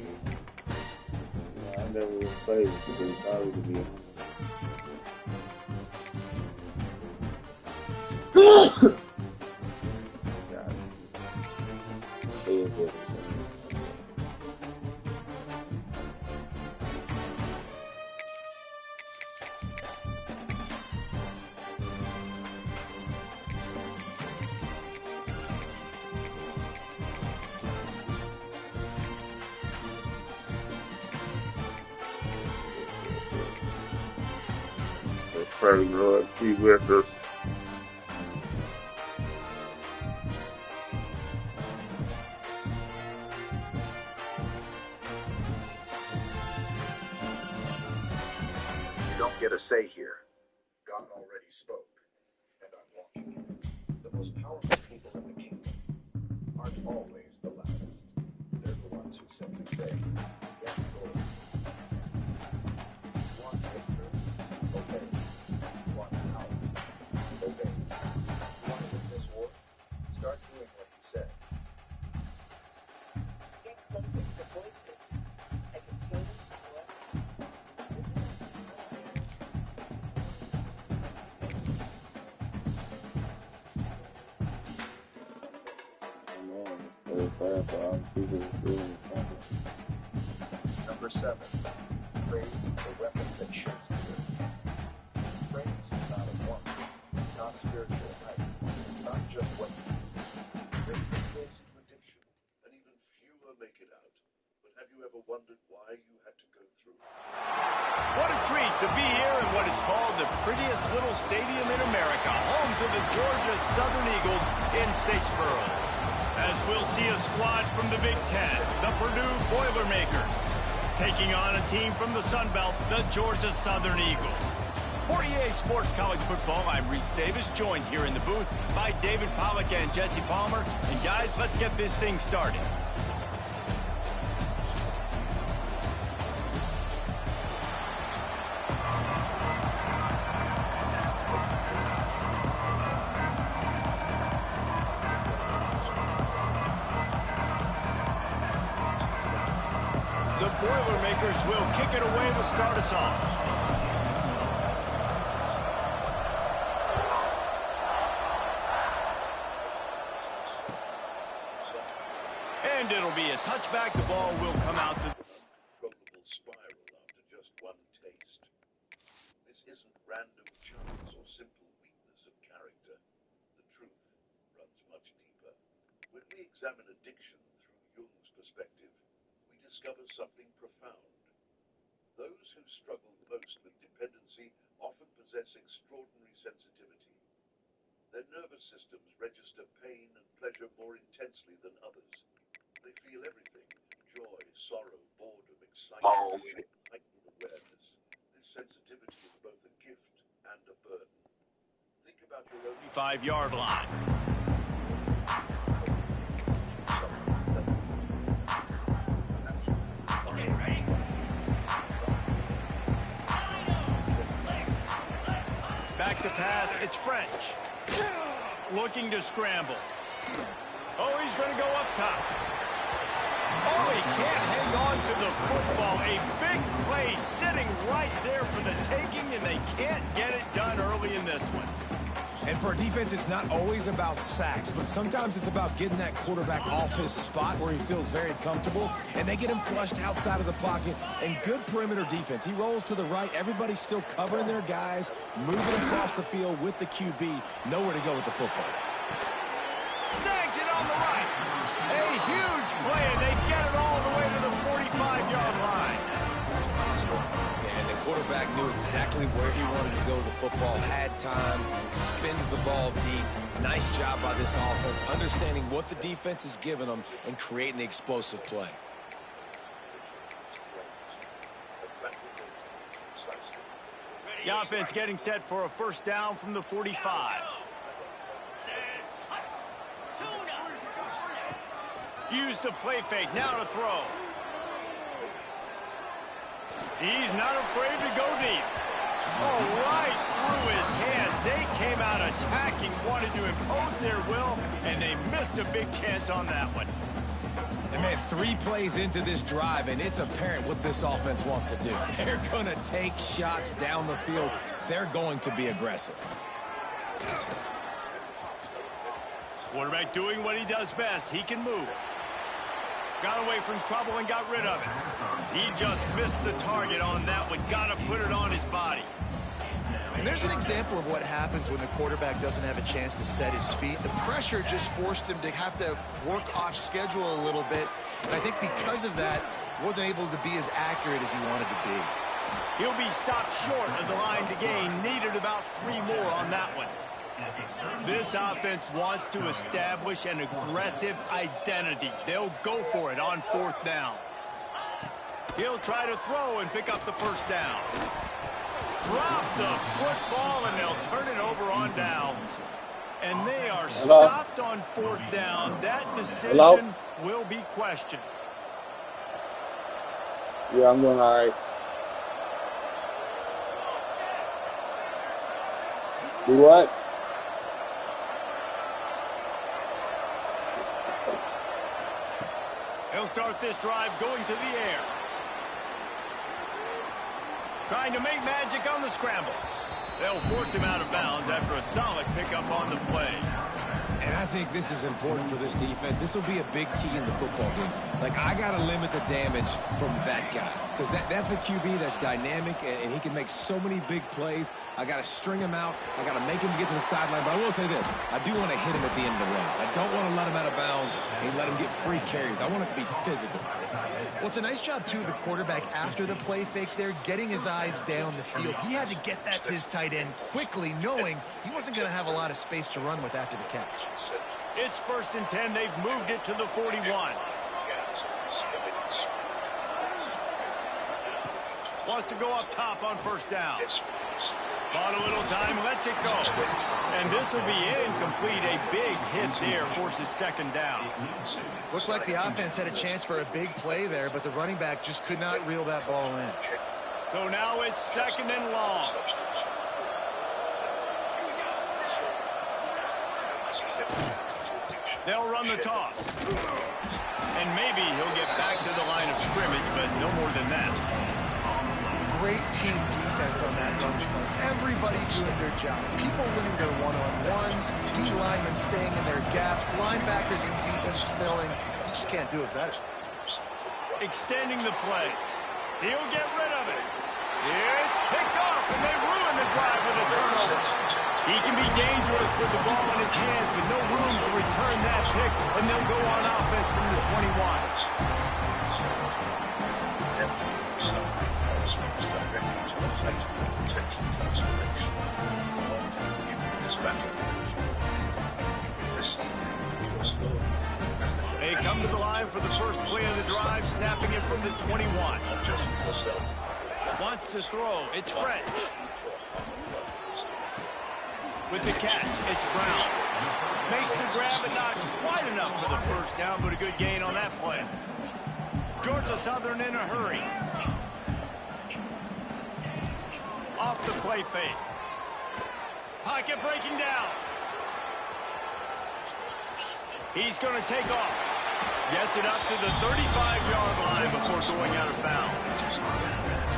I never would play with it, it's always to be honest. God. It is what it is. Praise the Lord, be with us. You don't get a say here. God already spoke, and I'm walking. The most powerful people in the kingdom aren't always the loudest. They're the ones who simply say, yes, Lord. Want victory? Obey. Want power? Obey. Want to win this war? Start doing what he said. Get closer to the voices. I can show them power. Amen. Very fast for all the people who do it. Number 7. Praise the weapon that shakes the earth. Praise is not a want. It's not spiritual hype. It's not just what you do. Many get close to addiction, and even fewer make it out. But have you ever wondered why you had to go through it? What a treat to be here in what is called the prettiest little stadium in America, home to the Georgia Southern Eagles in Statesboro. As we'll see a squad from the Big Ten, the Purdue Boilermakers, taking on a team from the Sun Belt, the Georgia Southern Eagles. For EA Sports College Football, I'm Reese Davis, joined here in the booth by David Pollack and Jesse Palmer. And guys, let's get this thing started. The Boilermakers will kick it away to start us off. And it'll be a touchback. The ball will come out to... Uncontrollable spiral after just one taste. This isn't random chance or simple weakness of character. The truth runs much deeper. When we examine addiction through Jung's perspective, we discover something profound. Those who struggle most with dependency often possess extraordinary sensitivity. Their nervous systems register pain and pleasure more intensely than others. They feel everything: joy, sorrow, boredom, excitement, heightened awareness. This sensitivity is both a gift and a burden. Think about your own 5-yard line. Okay, ready? Back to pass, it's French. Looking to scramble. Oh, he's going to go up top. Oh, he can't hang on to the football. A big play sitting right there for the taking, and they can't get it done early in this one. And for a defense, it's not always about sacks, but sometimes it's about getting that quarterback off his spot where he feels very comfortable, and they get him flushed outside of the pocket. And good perimeter defense. He rolls to the right. Everybody's still covering their guys, moving across the field with the QB. Nowhere to go with the football. Snags it on the right. A huge play, and they get it all the way to the 45-yard line. And the quarterback knew exactly where he wanted to go with the football, had time, spins the ball deep. Nice job by this offense, understanding what the defense is giving them and creating the explosive play. The offense getting set for a first down from the 45. Use the play fake, now to throw. He's not afraid to go deep. Oh, right through his hands. They came out attacking, wanted to impose their will, and they missed a big chance on that one. And man, 3 plays into this drive, and it's apparent what this offense wants to do. They're going to take shots down the field. They're going to be aggressive. Quarterback doing what he does best. He can move. Got away from trouble and got rid of it. He just missed the target on that one. Got to put it on his body. And there's an example of what happens when the quarterback doesn't have a chance to set his feet. The pressure just forced him to have to work off schedule a little bit. And I think because of that, wasn't able to be as accurate as he wanted to be. He'll be stopped short of the line to gain. Needed about 3 more on that one. This offense wants to establish an aggressive identity. They'll go for it on 4th down. He'll try to throw and pick up the first down. Drop the football, and they'll turn it over on downs. And they are stopped on 4th down. That decision will be questioned. Yeah, I'm doing all right. Do what? He'll start this drive going to the air. Trying to make magic on the scramble. They'll force him out of bounds after a solid pickup on the play. And I think this is important for this defense. This will be a big key in the football game. Like, I got to limit the damage from that guy. Because that's a QB that's dynamic, and he can make so many big plays. I got to string him out. I got to make him get to the sideline. But I will say this. I do want to hit him at the end of the runs. I don't want to let him out of bounds and let him get free carries. I want it to be physical. Well, it's a nice job, too, of the quarterback after the play fake there, getting his eyes down the field. He had to get that to his tight end quickly, knowing he wasn't going to have a lot of space to run with after the catch. It's 1st and 10. They've moved it to the 41. Wants to go up top on 1st down. Bought a little time, lets it go. And this will be incomplete. A big hit there forces 2nd down. Looks like the offense had a chance for a big play there, but the running back just could not reel that ball in. So now it's 2nd and long. They'll run the toss. And maybe he'll get back to the line of scrimmage, but no more than that. Great team defense on that run play. Everybody doing their job. People winning their one-on-ones, D linemen staying in their gaps, linebackers and defense filling. You just can't do it better. Extending the play. He'll get rid of it. It's picked off, and they ruin the drive with a turnover. He can be dangerous with the ball in his hands, with no room to return that pick, and they'll go on offense from the 21. They come to the line for the first play of the drive, snapping it from the 21. Wants to throw. It's French. With the catch, it's Brown. Makes the grab, but not quite enough for the first down, but a good gain on that play. Georgia Southern in a hurry. Off the play fake. Pocket breaking down. He's going to take off. Gets it up to the 35-yard line before going out of bounds.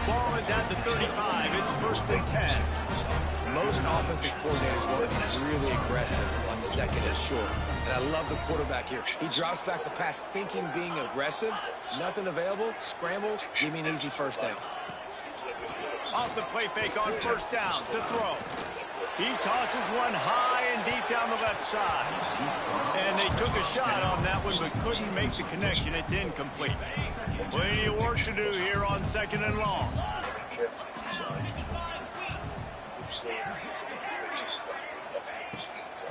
Ball is at the 35. It's 1st and 10. Most offensive coordinators want to be really aggressive on 2nd and short. And I love the quarterback here. He drops back the pass thinking being aggressive. Nothing available. Scramble. Give me an easy first down. Off the play fake on 1st down to throw. He tosses one high and deep down the left side. And they took a shot on that one but couldn't make the connection. It's incomplete. Plenty of work to do here on 2nd and long.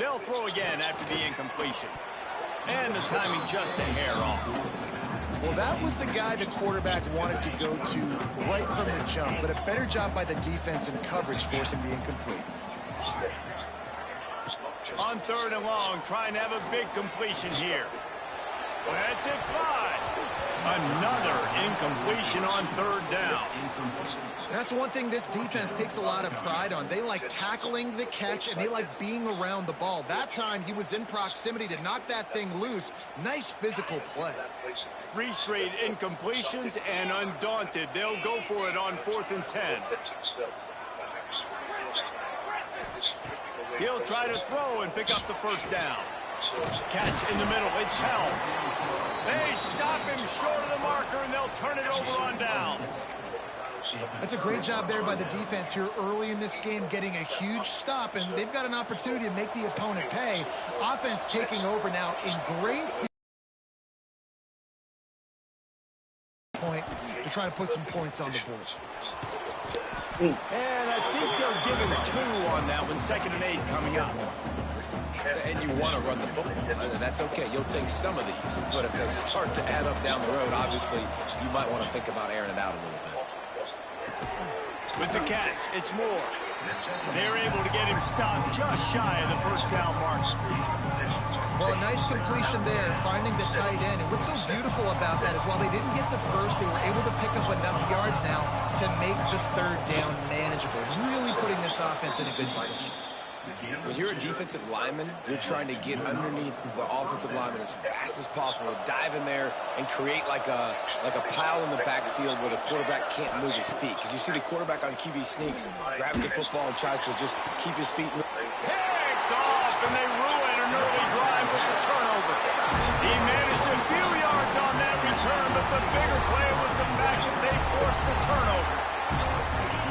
They'll throw again after the incompletion. And the timing just a hair off. Well, that was the guy the quarterback wanted to go to right from the jump, but a better job by the defense in coverage forcing the incomplete. On 3rd and long, trying to have a big completion here. Let's it fly. Another incompletion on third down. That's one thing this defense takes a lot of pride on. They like tackling the catch, and they like being around the ball. That time, he was in proximity to knock that thing loose. Nice physical play. 3 straight incompletions, and undaunted, they'll go for it on 4th and 10. He'll try to throw and pick up the first down. Catch in the middle. It's held. They stop him short of the marker, and they'll turn it over on downs. That's a great job there by the defense here early in this game, getting a huge stop, and they've got an opportunity to make the opponent pay. Offense taking over now in great point to try to put some points on the board. And I think they'll give him 2 on that one. 2nd and 8 coming up. And you want to run the football. That's okay. You'll take some of these. But if they start to add up down the road, obviously, you might want to think about airing it out a little bit. With the catch, it's Moore. They're able to get him stopped just shy of the first down mark. Well, a nice completion there, finding the tight end. And what's so beautiful about that is while they didn't get the first, they were able to pick up enough yards now to make the third down manageable, really putting this offense in a good position. When you're a defensive lineman, you're trying to get underneath the offensive lineman as fast as possible, dive in there and create like a pile in the backfield where the quarterback can't move his feet. Because you see the quarterback on QB sneaks, grabs the football and tries to just keep his feet moving. Picked off, and they ruin an early drive with the turnover. He managed a few yards on that return, but the bigger play was the fact that they forced the turnover.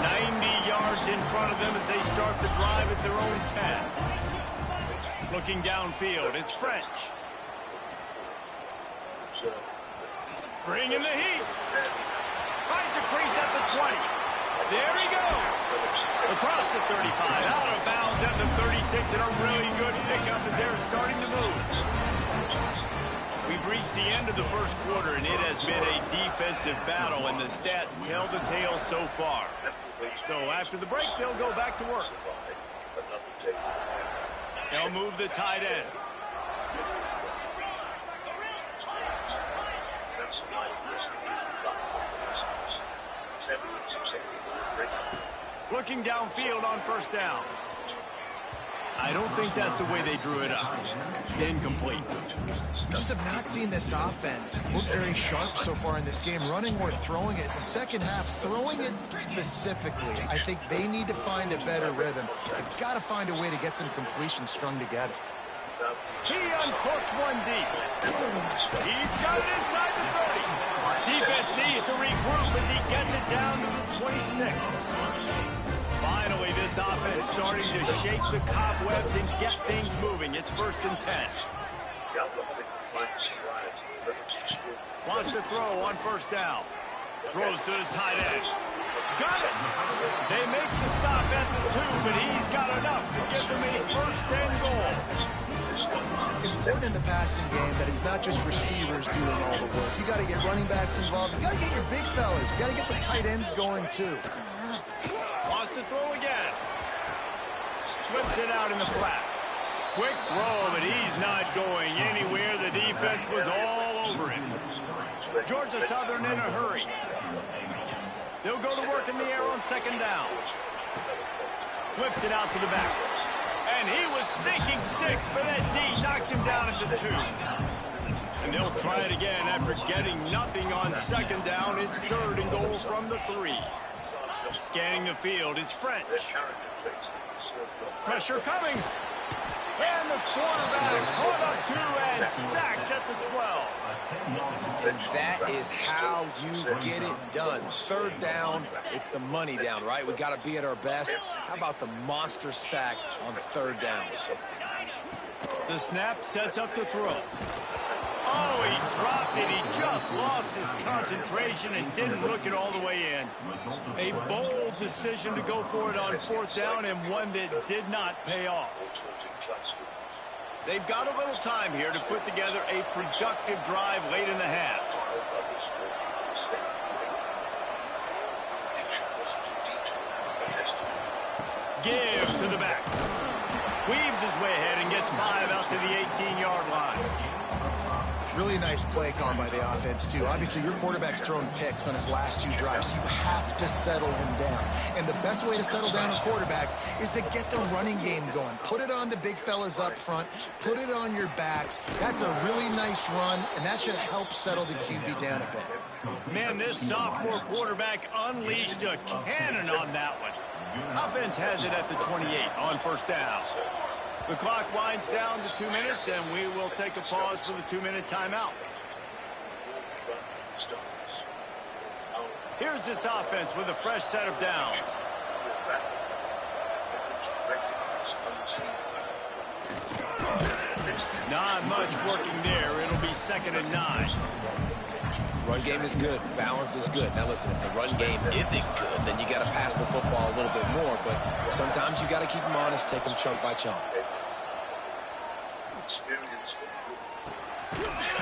90 yards in front of them as they start the drive at their own 10. Looking downfield, it's French. Bringing the heat. Finds a crease at the 20. There he goes. Across the 35, out of bounds at the 36, and a really good pickup as they're starting to move. We've reached the end of the first quarter, and it has been a defensive battle, and the stats tell the tale so far. So after the break, they'll go back to work. They'll move the tight end. Looking downfield on first down. I don't think that's the way they drew it up. Incomplete. Just have not seen this offense look very sharp so far in this game, running or throwing it. In the second half, throwing it specifically, I think they need to find a better rhythm. They've got to find a way to get some completions strung together. He uncorks one deep. He's got it inside the 30. Defense needs to regroup as he gets it down to the 26. Finally, this offense starting to shake the cobwebs and get things moving. It's 1st and 10. Wants to throw on first down. Throws to the tight end. Got it. They make the stop at the 2, but he's got enough to give them a 1st and goal. Important in the passing game that it's not just receivers doing all the work. You got to get running backs involved. You got to get your big fellas. You got to get the tight ends going too. Wants to throw again. Flips it out in the flat. Quick throw, but he's not going anywhere. The defense was all over him. Georgia Southern in a hurry. They'll go to work in the air on 2nd down. Flips it out to the back. And he was thinking 6, but that D knocks him down at the 2. And they'll try it again after getting nothing on 2nd down. It's 3rd and goal from the 3. Scanning the field, it's French. Pressure coming. And the quarterback caught up to and sacked at the 12. And that is how you get it done. 3rd down, it's the money down, right? We got to be at our best. How about the monster sack on 3rd down? The snap sets up the throw. Oh, he dropped it. He just lost his concentration and didn't look it all the way in. A bold decision to go for it on 4th down, and one that did not pay off. They've got a little time here to put together a productive drive late in the half. Give to the back. Weaves his way ahead and gets 5 out to the 18-yard line. Really nice play called by the offense, too. Obviously, your quarterback's thrown picks on his last 2 drives, so you have to settle him down. And the best way to settle down a quarterback is to get the running game going. Put it on the big fellas up front. Put it on your backs. That's a really nice run, and that should help settle the QB down a bit. Man, this sophomore quarterback unleashed a cannon on that one. Offense has it at the 28 on first down. The clock winds down to 2 minutes, and we will take a pause for the 2-minute timeout. Here's this offense with a fresh set of downs. Not much working there. It'll be 2nd and 9. Run game is good. Balance is good. Now, listen, if the run game isn't good, then you got to pass the football a little bit more. But sometimes you got to keep them honest, take them chunk by chunk.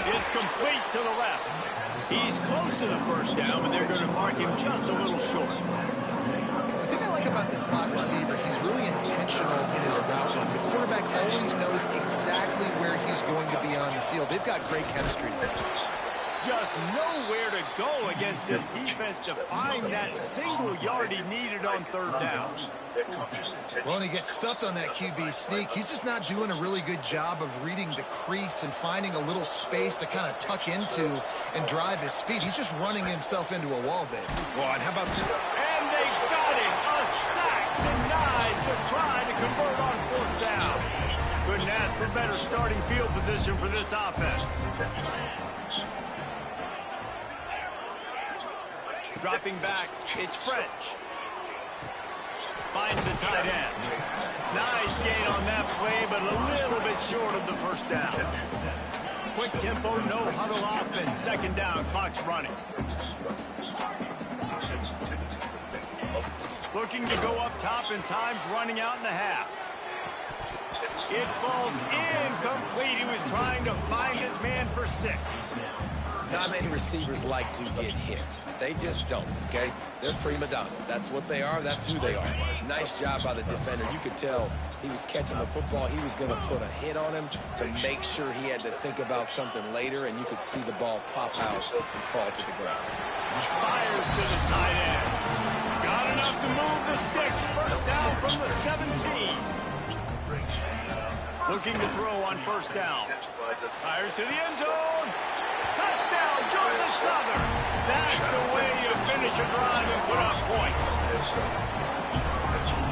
It's complete to the left. He's close to the first down, but they're going to mark him just a little short. The thing I like about the slot receiver, he's really intentional in his route run. The quarterback always knows exactly where he's going to be on the field. They've got great chemistry. Just nowhere to go against this defense to find that single yard he needed on 3rd down. Well, and he gets stuffed on that QB sneak. He's just not doing a really good job of reading the crease and finding a little space to kind of tuck into and drive his feet. He's just running himself into a wall, Dave. Well, and how about this? And they got it. A sack denies the try to convert on 4th down. Couldn't ask for better starting field position for this offense. Dropping back, it's French. Finds the tight end. Nice gain on that play, but a little bit short of the first down. Quick tempo, no huddle offense. 2nd down, clock's running. Looking to go up top, and time's running out in the half. It falls incomplete. He was trying to find his man for 6. Not many receivers like to get hit. They just don't, okay? They're prima donnas. That's what they are. That's who they are. Nice job by the defender. You could tell he was catching the football. He was going to put a hit on him to make sure he had to think about something later, and you could see the ball pop out and fall to the ground. Fires to the tight end. Got enough to move the sticks. First down from the 17. Looking to throw on first down. Fires to the end zone. Touchdown, Georgia Southern. That's the way you finish a drive and put up points.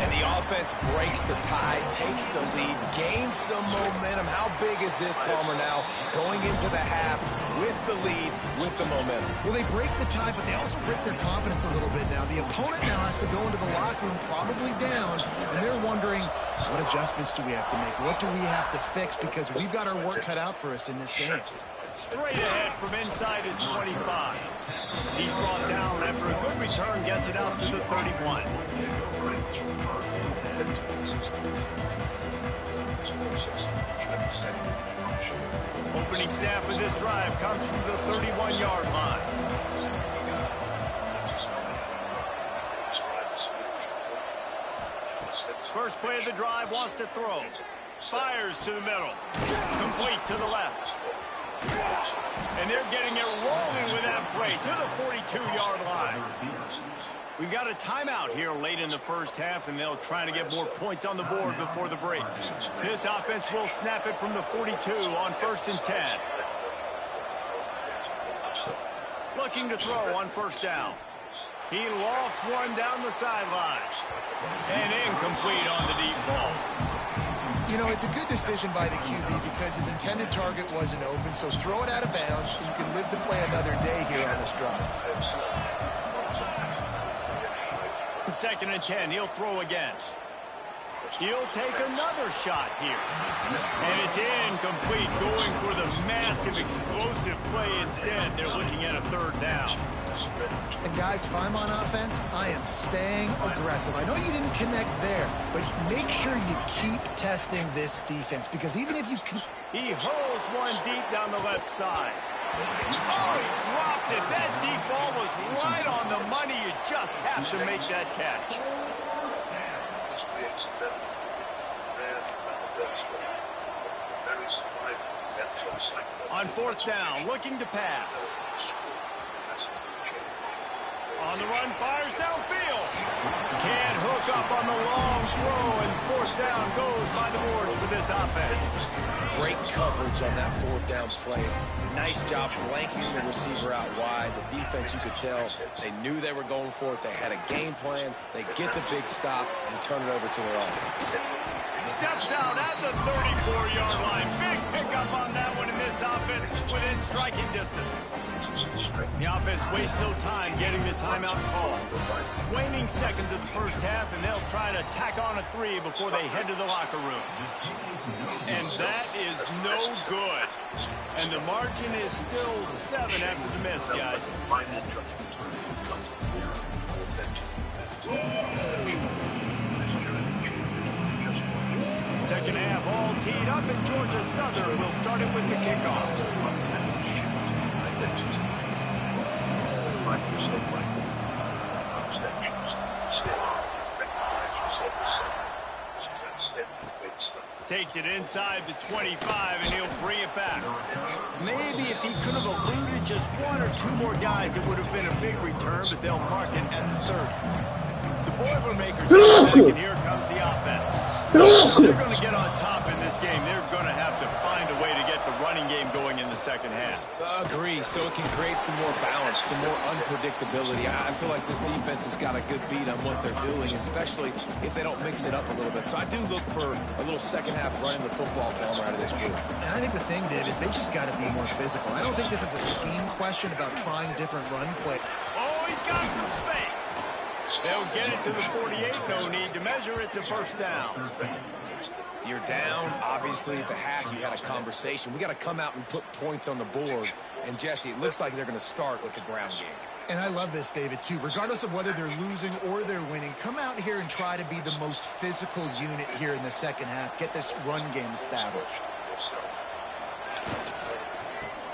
And the offense breaks the tie, takes the lead, gains some momentum. How big is this, Palmer, now going into the half with the lead, with the momentum? Well, they break the tie, but they also break their confidence a little bit now. The opponent now has to go into the locker room probably down, and they're wondering, what adjustments do we have to make? What do we have to fix? Because we've got our work cut out for us in this game. Straight ahead from inside his 25. He's brought down after a good return, gets it out to the 31. Opening snap of this drive comes from the 31-yard line. First play of the drive, wants to throw. Fires to the middle. Complete to the left. And they're getting it rolling with that play to the 42-yard line. We've got a timeout here late in the first half, and they'll try to get more points on the board before the break. This offense will snap it from the 42 on 1st and 10. Looking to throw on first down. He lofts one down the sideline. And incomplete on the deep ball. You know, it's a good decision by the QB because his intended target wasn't open, so throw it out of bounds, and you can live to play another day here on this drive. 2nd and 10, he'll throw again. He'll take another shot here. And it's incomplete, going for the massive explosive play instead. They're looking at a 3rd down. And guys, if I'm on offense, I am staying aggressive. I know you didn't connect there, but make sure you keep testing this defense, because even if you can... He holds one deep down the left side. Oh, he dropped it. That deep ball was right on the money. You just have to make that catch. Very surviving mental cycle. On fourth down, looking to pass. On the run, fires downfield. Can't hook up on the long throw, and fourth down goes by the boards for this offense. Great coverage on that fourth down play. Nice job blanking the receiver out wide. The defense, you could tell, they knew they were going for it. They had a game plan. They get the big stop and turn it over to their offense. Steps out at the 34-yard line. Big pickup on that one in this offense within striking distance. The offense wastes no time getting the timeout call. Waning seconds of the first half, and they'll try to tack on a 3 before they head to the locker room. And that is no good. And the margin is still 7 after the miss, guys. Second half all teed up, and Georgia Southern will start it with the kickoff. Takes it inside the 25, and he'll bring it back. Maybe if he could have eluded just 1 or 2 more guys, it would have been a big return, but they'll mark it at the 30. The Boilermakers are back, and here comes the offense. They're going to get on top in this game. They're going to have to find a way to get the running game going in the second half. Agree, so it can create some more balance, some more unpredictability. I feel like this defense has got a good beat on what they're doing, especially if they don't mix it up a little bit. So I do look for a little second half running the football Palmer out of this group. And I think the thing, Dave, is they just got to be more physical. I don't think this is a scheme question about trying different run play. Oh, he's got some space. They'll get it to the 48. No need to measure it to first down. You're down. Obviously, at the half, you had a conversation. We got to come out and put points on the board. And, Jesse, it looks like they're going to start with the ground game. And I love this, David, too. Regardless of whether they're losing or they're winning, come out here and try to be the most physical unit here in the second half. Get this run game established.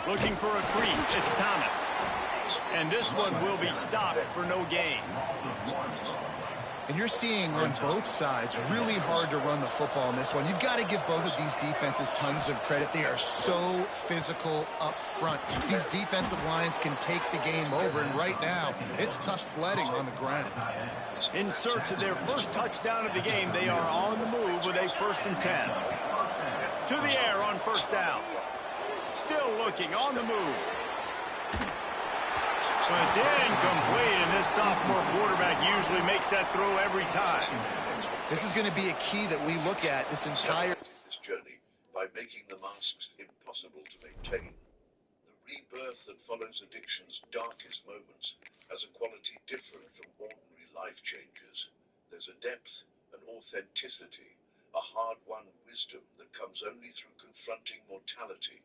Looking for a crease. It's Thomas. And this one will be stopped for no gain. And you're seeing on both sides really hard to run the football in this one. You've got to give both of these defenses tons of credit. They are so physical up front. These defensive lines can take the game over, and right now it's tough sledding on the ground. In search of their first touchdown of the game, they are on the move with a 1st and 10. To the air on first down. Still looking on the move. Well, it's incomplete, and this sophomore quarterback usually makes that throw every time. This is going to be a key that we look at this entire this journey by making the masks impossible to maintain. The rebirth that follows addiction's darkest moments has a quality different from ordinary life changes. There's a depth, an authenticity, a hard-won wisdom that comes only through confronting mortality,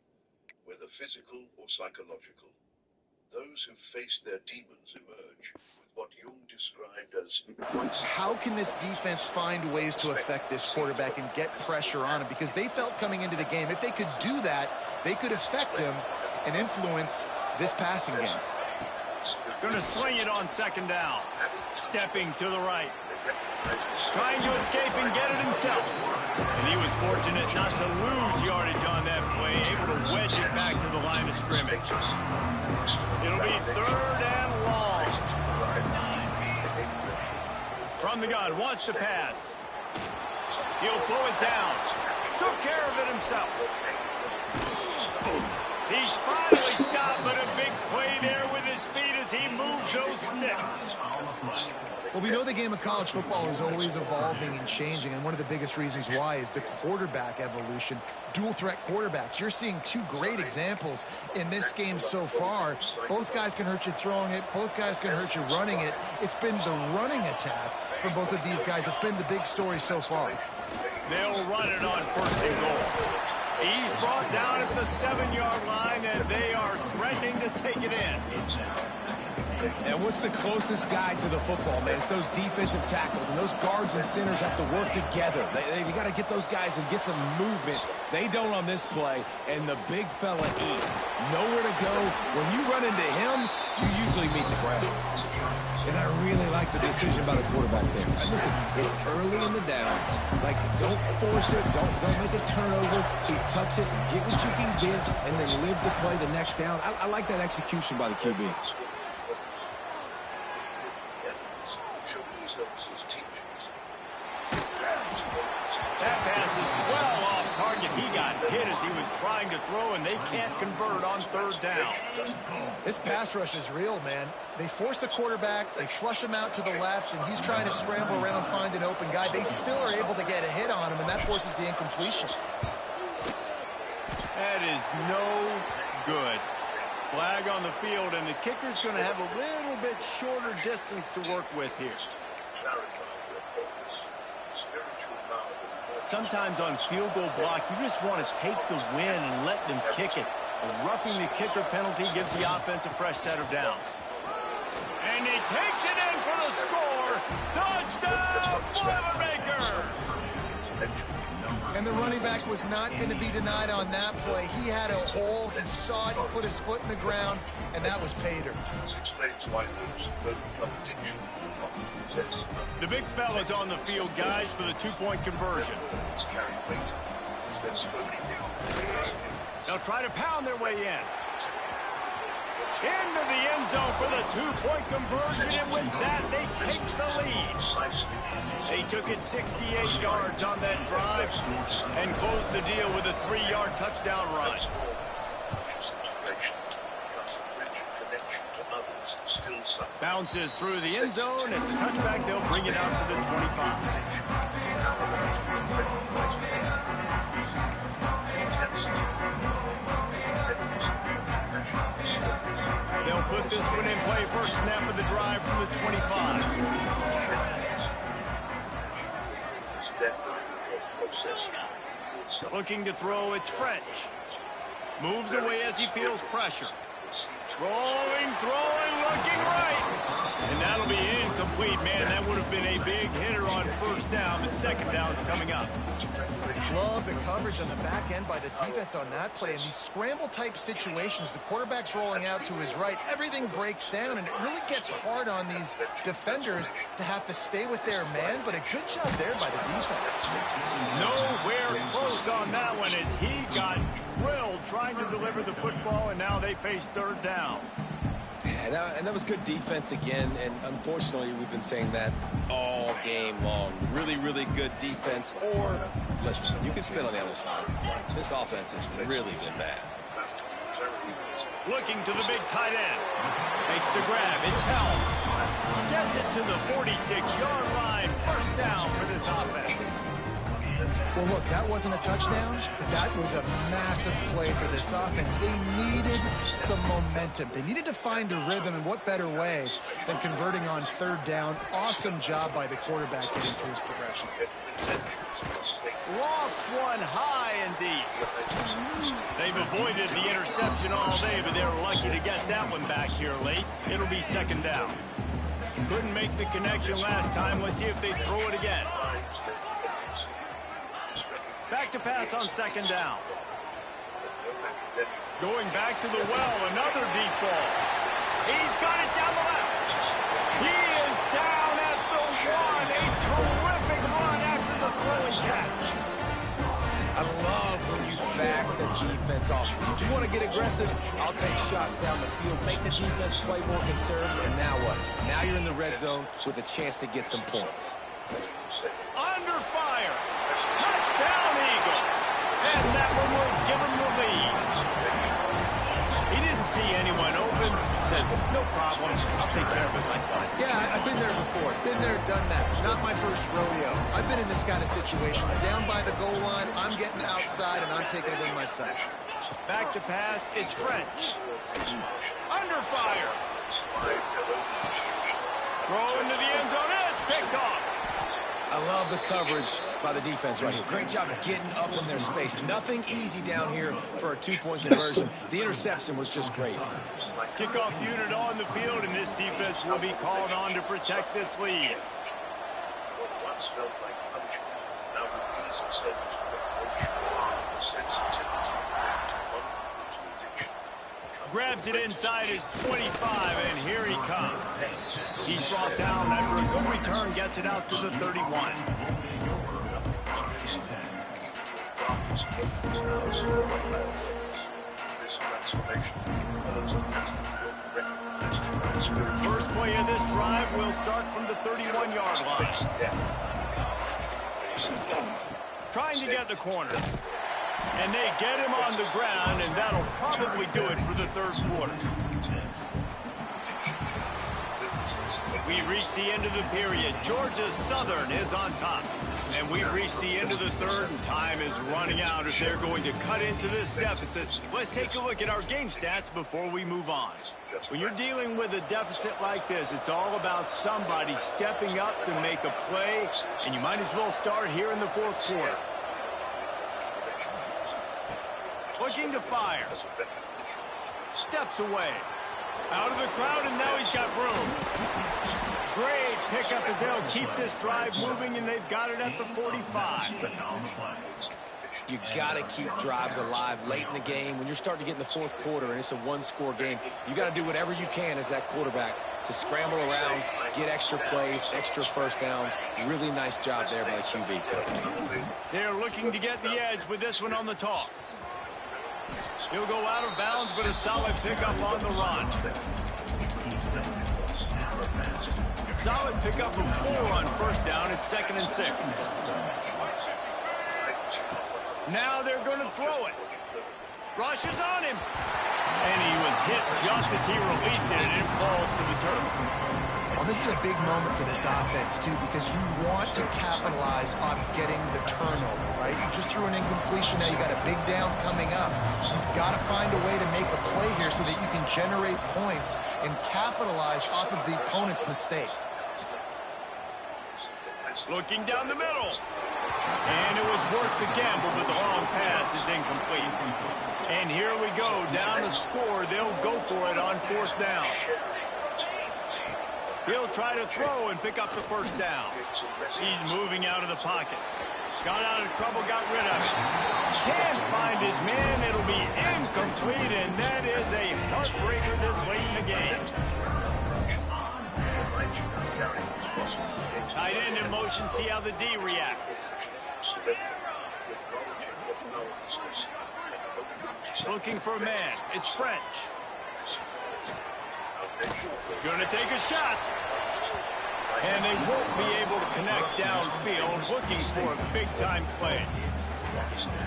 whether physical or psychological. Those who face their demons emerge with what Jung described as... How can this defense find ways to affect this quarterback and get pressure on him? Because they felt coming into the game, if they could do that, they could affect him and influence this passing game. Going to swing it on second down. Stepping to the right. Trying to escape and get it himself. And he was fortunate not to lose yardage on that play, able to wedge it back to the line of scrimmage. It'll be 3rd and long. From the gun, wants to pass. He'll pull it down. Took care of it himself. He's finally stopped, but a big play there with his feet as he moves those sticks. Well, we know the game of college football is always evolving and changing, and one of the biggest reasons why is the quarterback evolution. Dual threat quarterbacks. You're seeing 2 great examples in this game so far. Both guys can hurt you throwing it. Both guys can hurt you running it. It's been the running attack for both of these guys that's been the big story so far. They'll run it on 1st and goal. He's brought down at the 7-yard line, and they are threatening to take it in. And what's the closest guy to the football, man? It's those defensive tackles, and those guards and centers have to work together. They got to get those guys and get some movement. They don't on this play, and the big fella eats. Nowhere to go. When you run into him, you usually meet the ground. And I really like the decision by the quarterback there. Listen, it's early in the downs. Like, don't force it. Don't make a turnover. receiver, he tucks it, get what you can get, and then live to play the next down. I like that execution by the QB. That pass is well off target. He got hit as he was trying to throw, and they can't convert on third down. This pass rush is real, man. They force the quarterback, they flush him out to the left, and he's trying to scramble around, find an open guy. They still are able to get a hit on him, and that forces the incompletion. That is no good. Flag on the field, and the kicker's going to have a little bit shorter distance to work with here. Sometimes on field goal block, you just want to take the win and let them kick it. A roughing the kicker penalty gives the offense a fresh set of downs. And he takes it in for the score. Touchdown, Boilermaker! And the running back was not going to be denied on that play. He had a hole, he saw it, he put his foot in the ground, and that was pay dirt. The big fella's on the field, guys, for the two-point conversion. They'll try to pound their way in. Into the end zone for the two-point conversion, and with that, they take the lead. They took it 68 yards on that drive and closed the deal with a 3-yard touchdown run. Bounces through the end zone. It's a touchback. They'll bring it out to the 25. They'll put this one in play. First snap of the drive from the 25. Looking to throw, it's French. Moves away as he feels pressure. Rolling, throwing, looking right. And that'll be incomplete, man. That would have been a big hitter on first down, but second down's coming up. Love the coverage on the back end by the defense on that play. In these scramble-type situations, the quarterback's rolling out to his right. Everything breaks down, and it really gets hard on these defenders to have to stay with their man, but a good job there by the defense. Nowhere close on that one as he got drilled trying to deliver the football, and now they face third down. Yeah, and that was good defense again, and unfortunately, we've been saying that all game long. Really, really good defense, or, listen, you can spin on the other side. This offense has really been bad. Looking to the big tight end. Makes the grab. It's held. Gets it to the 46-yard line. First down for this offense. Well, look, that wasn't a touchdown, but that was a massive play for this offense. They needed some momentum. They needed to find a rhythm, and what better way than converting on third down. Awesome job by the quarterback getting through his progression. Lofts one high and deep. They've avoided the interception all day, but they were lucky to get that one back here late. It'll be second down. Couldn't make the connection last time. Let's see if they throw it again. Back to pass on second down. Going back to the well, another deep ball. He's got it down the left. He is down at the one. A terrific run after the throw and catch. I love when you back the defense off. If you want to get aggressive, I'll take shots down the field, make the defense play more conservative, and now what? Now you're in the red zone with a chance to get some points. Under fire. Touchdown, Eagles. And that one will give them the lead. He didn't see anyone open. Said, no problem. I'll take care of it myself. Yeah, I've been there before. Been there, done that. Not my first rodeo. I've been in this kind of situation. Down by the goal line, I'm getting outside, and I'm taking it in myself. Back to pass. It's French. Under fire. Throw into the end zone. It's picked off. I love the coverage by the defense right here. Great job of getting up in their space. Nothing easy down here for a two-point conversion. The interception was just great. Kickoff unit on the field, and this defense will be called on to protect this lead. Once felt like punishment, now with these incentives to sensitivity grabs it inside his 25, and here he comes. He's brought down after a good return, gets it out to the 31. This transformation earns a pattern recognized by spirit. First play of this drive will start from the 31-yard line. Trying to get the corner. And they get him on the ground, and that'll probably do it for the third quarter. We reached the end of the period. Georgia Southern is on top. And we've reached the end of the third, and time is running out if they're going to cut into this deficit. Let's take a look at our game stats before we move on. When you're dealing with a deficit like this, it's all about somebody stepping up to make a play, and you might as well start here in the fourth quarter. Looking to fire. Steps away. Out of the crowd, and now he's got room. Great pickup as they'll keep this drive moving, and they've got it at the 45. You got to keep drives alive late in the game. When you're starting to get in the fourth quarter and it's a one-score game, you got to do whatever you can as that quarterback to scramble around, get extra plays, extra first downs. Really nice job there by the QB. They're looking to get the edge with this one on the toss. He'll go out of bounds, but a solid pickup on the run. Solid pickup of 4 on first down. It's 2nd and 6. Now they're going to throw it. Rush is on him. And he was hit just as he released it, and it falls to the turf. Well, this is a big moment for this offense, too, because you want to capitalize on getting the turnover, right? You just threw an incompletion. Now you got a big down coming up. You've got to find a way to make a play here so that you can generate points and capitalize off of the opponent's mistake. Looking down the middle. And it was worth the gamble, but the long pass is incomplete. And here we go, down to score. They'll go for it on 4th down. He'll try to throw and pick up the first down. He's moving out of the pocket. Got out of trouble, got rid of it. Can't find his man. It'll be incomplete, and that is a heartbreaker this late in the game. Tight end in motion, see how the D reacts. Looking for a man. It's French. Gonna take a shot. And they won't be able to connect downfield, looking for a big-time play.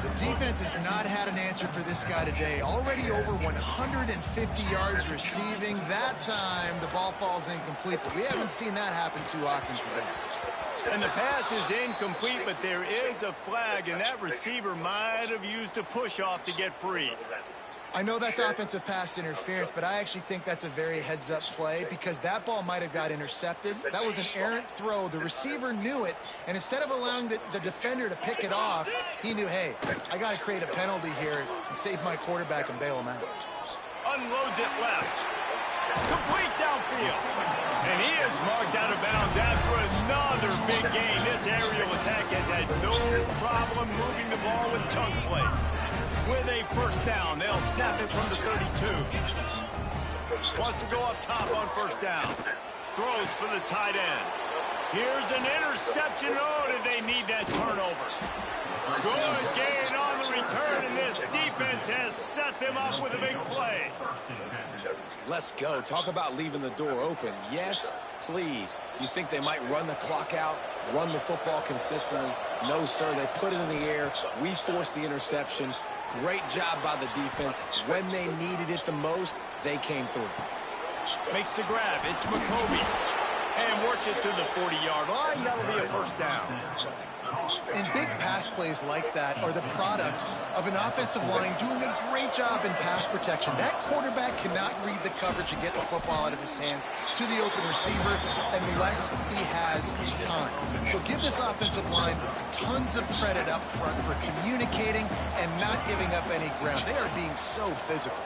The defense has not had an answer for this guy today. Already over 150 yards receiving. That time, the ball falls incomplete, but we haven't seen that happen too often today. And the pass is incomplete, but there is a flag, and that receiver might have used a push-off to get free. I know that's offensive pass interference, but I actually think that's a very heads-up play because that ball might have got intercepted. That was an errant throw. The receiver knew it, and instead of allowing the defender to pick it off, he knew, hey, I got to create a penalty here and save my quarterback and bail him out. Unloads it left. Complete downfield. And he is marked out of bounds after another big gain. This aerial attack has had no problem moving the ball with chunk plays. With a first down, they'll snap it from the 32. Wants to go up top on first down. Throws for the tight end. Here's an interception. Oh, did they need that turnover? Good gain on the return, and this defense has set them up with a big play. Let's go. Talk about leaving the door open. Yes, please. You think they might run the clock out, run the football consistently? No, sir. They put it in the air. We forced the interception. Great job by the defense. When they needed it the most, they came through. Makes the grab. It's McCovey. And works it to the 40-yard line. That'll be a first down. And big pass plays like that are the product of an offensive line doing a great job in pass protection. That quarterback cannot read the coverage and get the football out of his hands to the open receiver unless he has time. So give this offensive line tons of credit up front for communicating and not giving up any ground. They are being so physical.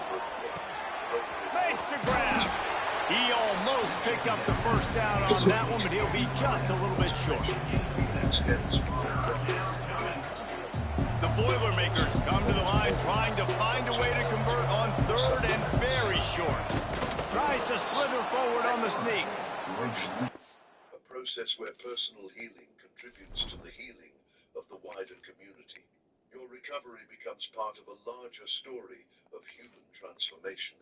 Makes the grab. He almost picked up the first down on that one, but he'll be just a little bit short. The Boilermakers come to the line trying to find a way to convert on third and very short. Tries to slither forward on the sneak. A process where personal healing contributes to the healing of the wider community. Your recovery becomes part of a larger story of human transformation.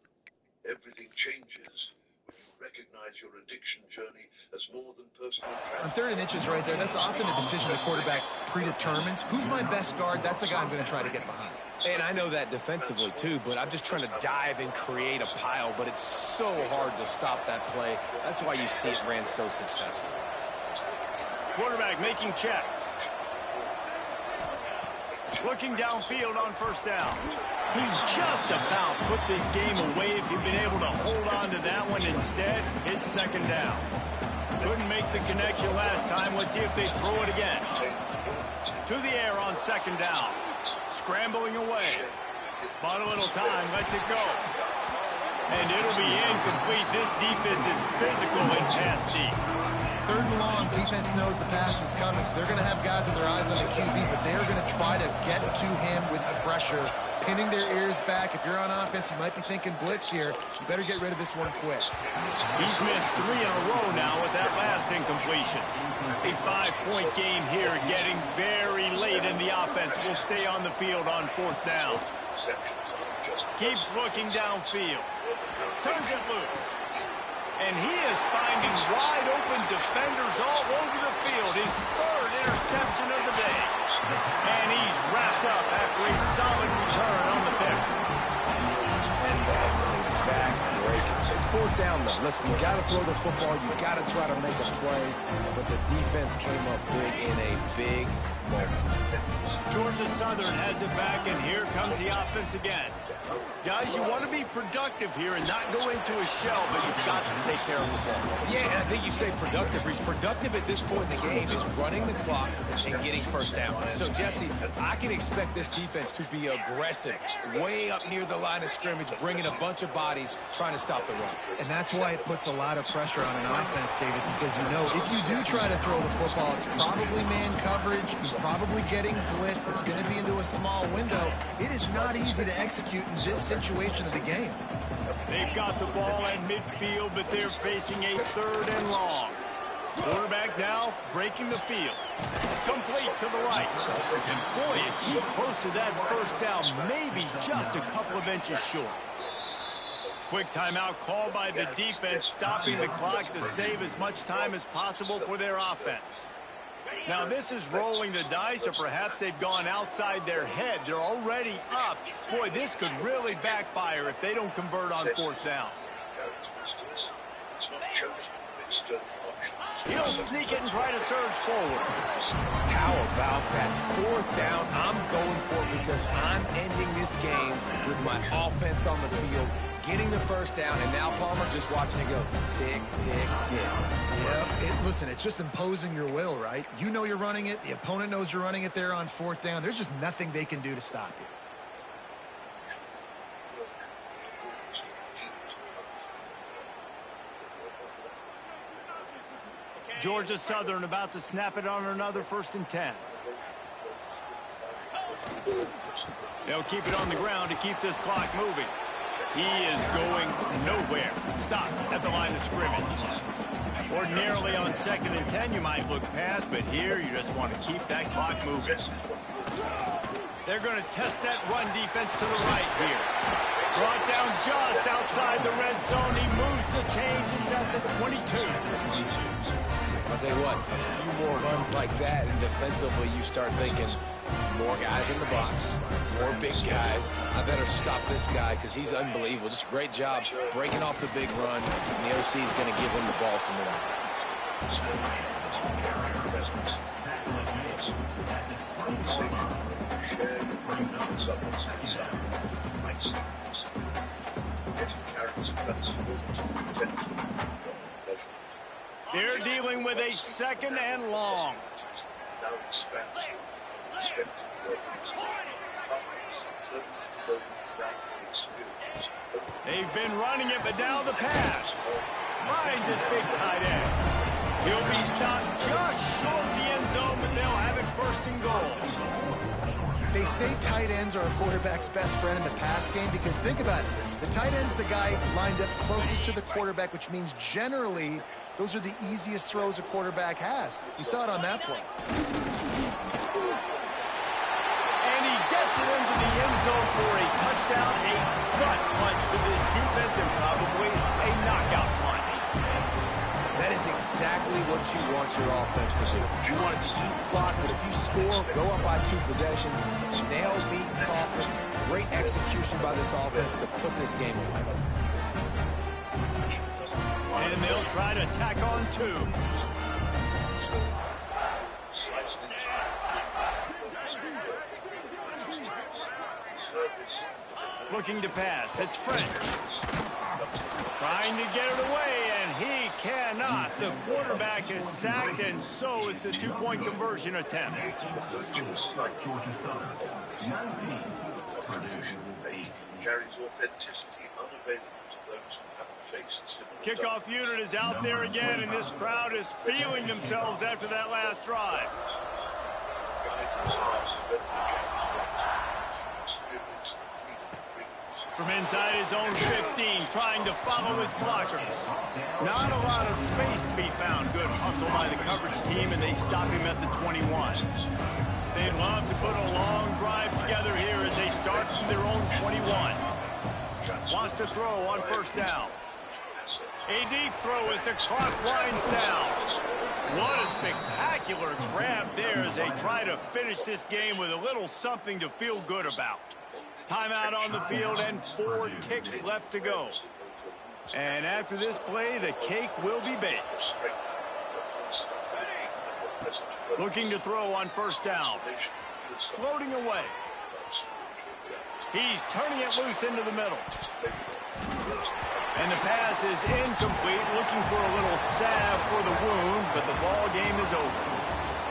Everything changes when you recognize your addiction journey as more than personal On 3rd and inches right there, that's often a decision the quarterback predetermines. Who's my best guard? That's the guy I'm going to try to get behind. And I know that defensively, too, but I'm just trying to dive and create a pile, but it's so hard to stop that play. That's why you see it ran so successfully. Quarterback making checks. Looking downfield on 1st down. He just about put this game away if you've been able to hold on to that one. Instead, it's 2nd down. Couldn't make the connection last time. Let's see if they throw it again. To the air on 2nd down. Scrambling away. Bought a little time. Lets it go. And it'll be incomplete. This defense is physical and pass deep. 3rd and long, defense knows the pass is coming, so they're going to have guys with their eyes on the QB, but they're going to try to get to him with pressure, pinning their ears back. If you're on offense, you might be thinking blitz here. You better get rid of this one quick. He's missed 3 in a row now with that last incompletion. A 5-point game here, getting very late in the offense. Will stay on the field on 4th down. Keeps looking downfield. Turns it loose. And he is finding wide-open defenders all over the field. His 3rd interception of the day. And he's wrapped up after a solid return on the pick. And that is a back-breaker. It's 4th down, though. Listen, you got to throw the football. You got to try to make a play. But the defense came up big in a big moment. Georgia Southern has it back, and here comes the offense again. Guys, you want to be productive here and not go into a shell, but you've got to take care of the ball. Yeah, and I think you say productive. He's productive at this point in the game is running the clock and getting 1st down. So, Jesse, I can expect this defense to be aggressive, way up near the line of scrimmage, bringing a bunch of bodies, trying to stop the run. And that's why it puts a lot of pressure on an offense, David, because you know if you do try to throw the football, it's probably man coverage. He's probably getting blitzed. It's going to be into a small window. It is not easy to execute in this situation of the game. They've got the ball at midfield, but they're facing a 3rd and long. Quarterback now breaking the field. Complete to the right. And boy, is he close to that 1st down, maybe just a couple of inches short. Quick timeout called by the defense, stopping the clock to save as much time as possible for their offense. Now, this is rolling the dice, or perhaps they've gone outside their head. They're already up. Boy, this could really backfire if they don't convert on 4th down. He'll sneak it and try to surge forward. How about that 4th down? I'm going for it because I'm ending this game with my offense on the field, getting the 1st down, and now Palmer just watching it go tick, tick, tick. Yep. Listen, it's just imposing your will, right? You know you're running it. The opponent knows you're running it there on 4th down. There's just nothing they can do to stop you. Georgia Southern about to snap it on another 1st and 10. They'll keep it on the ground to keep this clock moving. He is going nowhere. Stop at the line of scrimmage. Ordinarily on 2nd and 10, you might look past, but here you just want to keep that clock moving. They're going to test that run defense to the right here. Brought down just outside the red zone. He moves the chains. It's at the 22. I'll tell you what, a few more runs like that, and defensively you start thinking, more guys in the box, more big guys. I better stop this guy because he's unbelievable. Just a great job breaking off the big run, and the OC is going to give him the ball some more. They're dealing with a 2nd and long. They've been running it, but now the pass. Finds his big tight end. He'll be stopped just short of the end zone, but they'll have it 1st and goal. They say tight ends are a quarterback's best friend in the pass game because think about it. The tight end's the guy lined up closest to the quarterback, which means generally those are the easiest throws a quarterback has. You saw it on that play. And he zone for a touchdown, a gut punch to this defense, and probably a knockout punch. That is exactly what you want your offense to do. You want it to eat clock, but if you score, go up by 2 possessions, nail, beat, coffin. Great execution by this offense to put this game away. And they'll try to tack on 2. Looking to pass. It's French. Trying to get it away, and he cannot. The quarterback is sacked, and so is the 2-point conversion attempt. Carries authenticity unavailable to those who haven't faced similar. Kickoff unit is out there again, and this crowd is feeling themselves after that last drive. From inside his own 15, trying to follow his blockers. Not a lot of space to be found. Good hustle by the coverage team, and they stop him at the 21. They'd love to put a long drive together here as they start from their own 21. Wants to throw on first down. A deep throw as the clock winds down. What a spectacular grab there as they try to finish this game with a little something to feel good about. Timeout on the field and 4 ticks left to go. And after this play, the cake will be baked. Looking to throw on first down. Floating away. He's turning it loose into the middle. And the pass is incomplete. Looking for a little salve for the wound, but the ball game is over.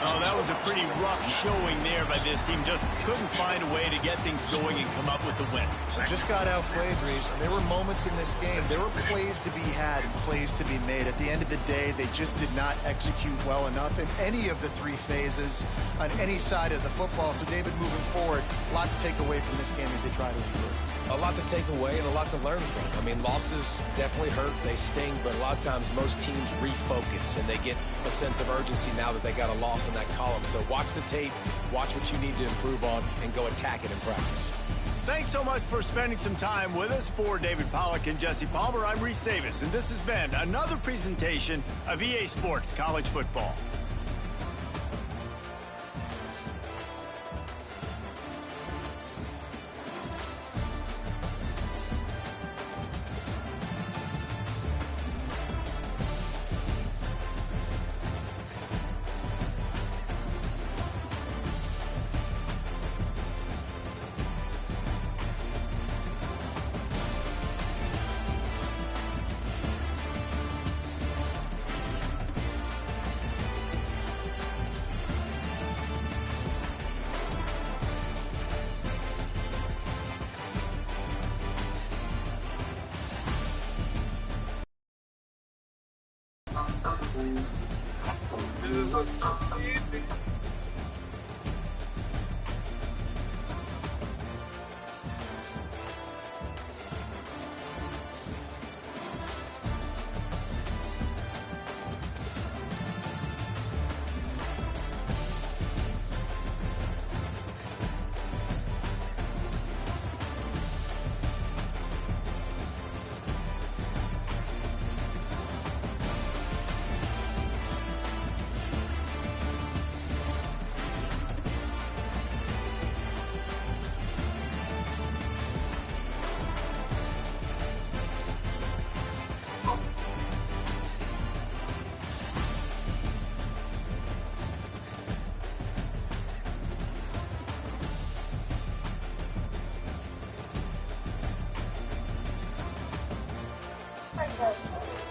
Oh, that was a pretty rough showing there by this team. Just couldn't find a way to get things going and come up with the win. Just got outplayed, Reese. There were moments in this game. There were plays to be had and plays to be made. At the end of the day, they just did not execute well enough in any of the 3 phases on any side of the football. So, David, moving forward, a lot to take away from this game as they try to improve. A lot to take away and a lot to learn from. I mean, losses definitely hurt. They sting, but a lot of times most teams refocus and they get a sense of urgency now that they got a loss in that column. So watch the tape, watch what you need to improve on, and go attack it in practice. Thanks so much for spending some time with us. For David Pollack and Jesse Palmer, I'm Reese Davis, and this has been another presentation of EA Sports College Football.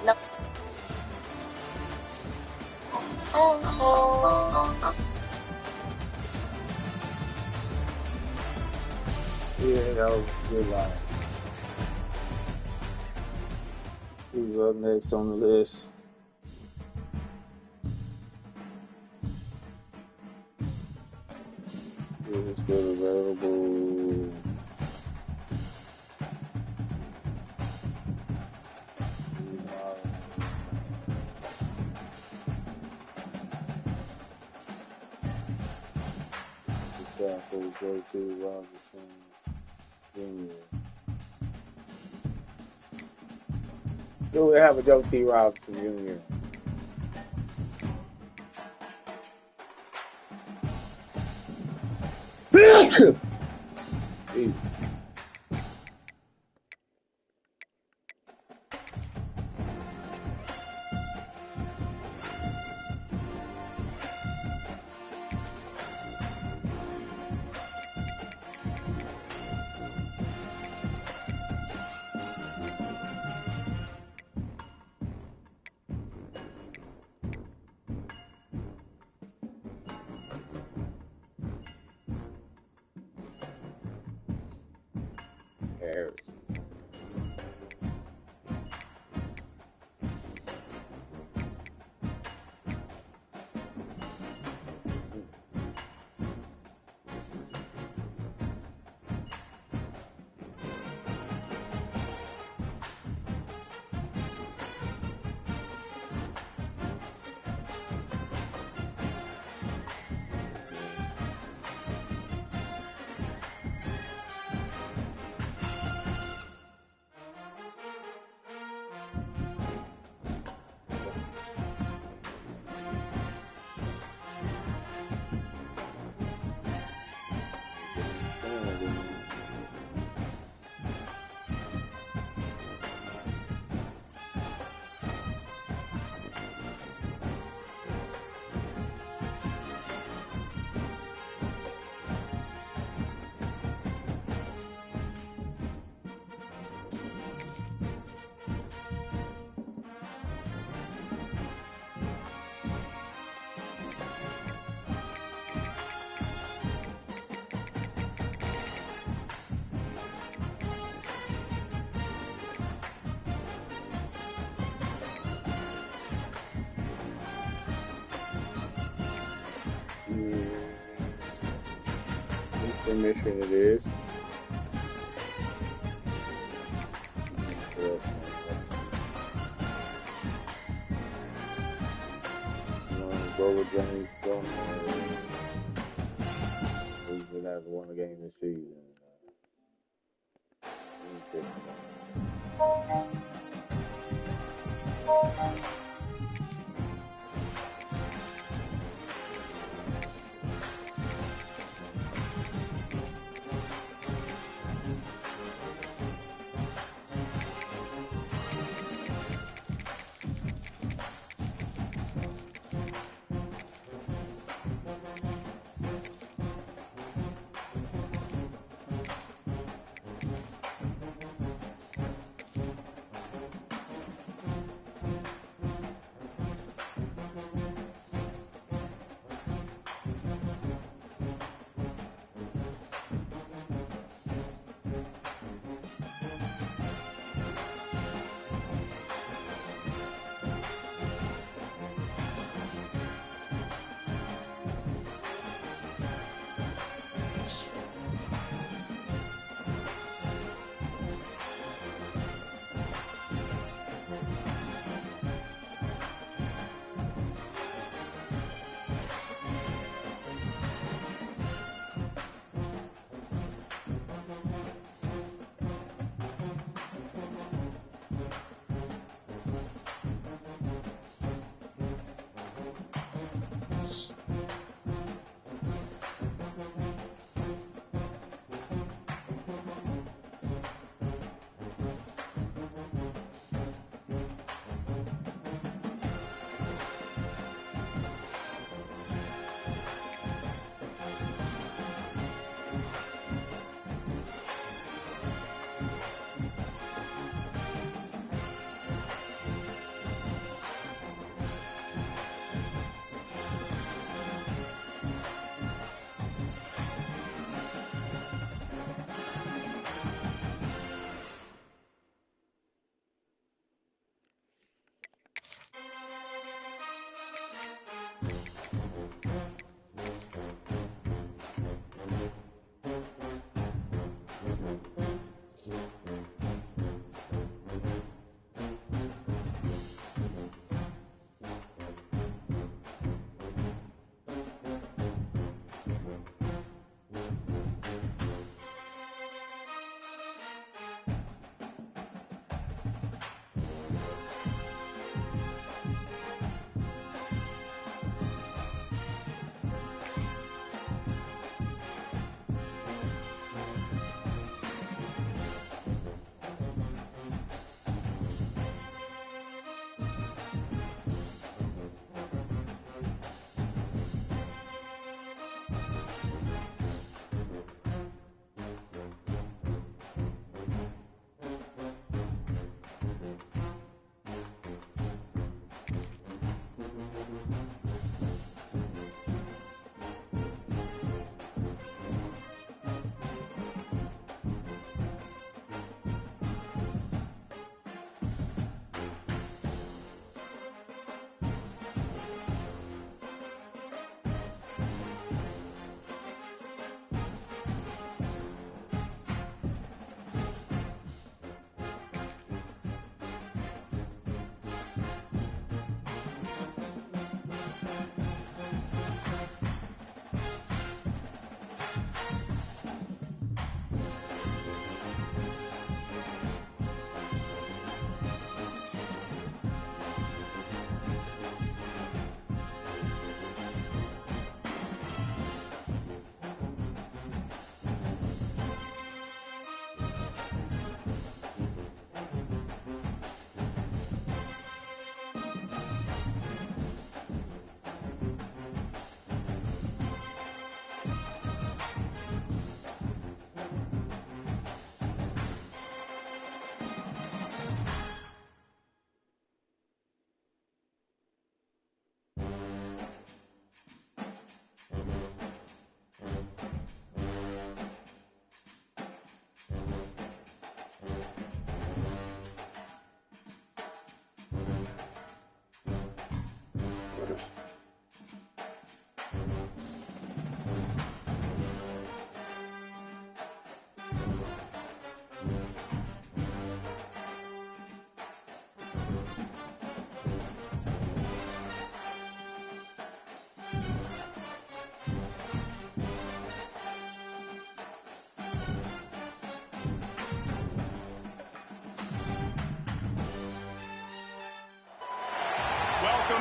No. Yeah, that was a good line. Who's up next on the list? Is still available. For J.P. Robinson. Junior. Do we have a Joe T. Robinson Jr.? Harris. Eastern Michigan it is. Yes, go with James Jones. We would have won a game this season.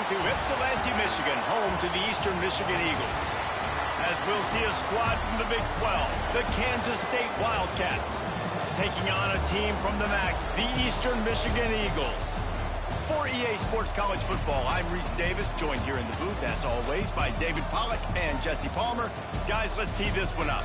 to Ypsilanti, Michigan, home to the Eastern Michigan Eagles. As we'll see a squad from the Big 12, the Kansas State Wildcats, taking on a team from the MAC, the Eastern Michigan Eagles. For EA Sports College Football, I'm Reese Davis, joined here in the booth, as always, by David Pollack and Jesse Palmer. Guys, let's tee this one up.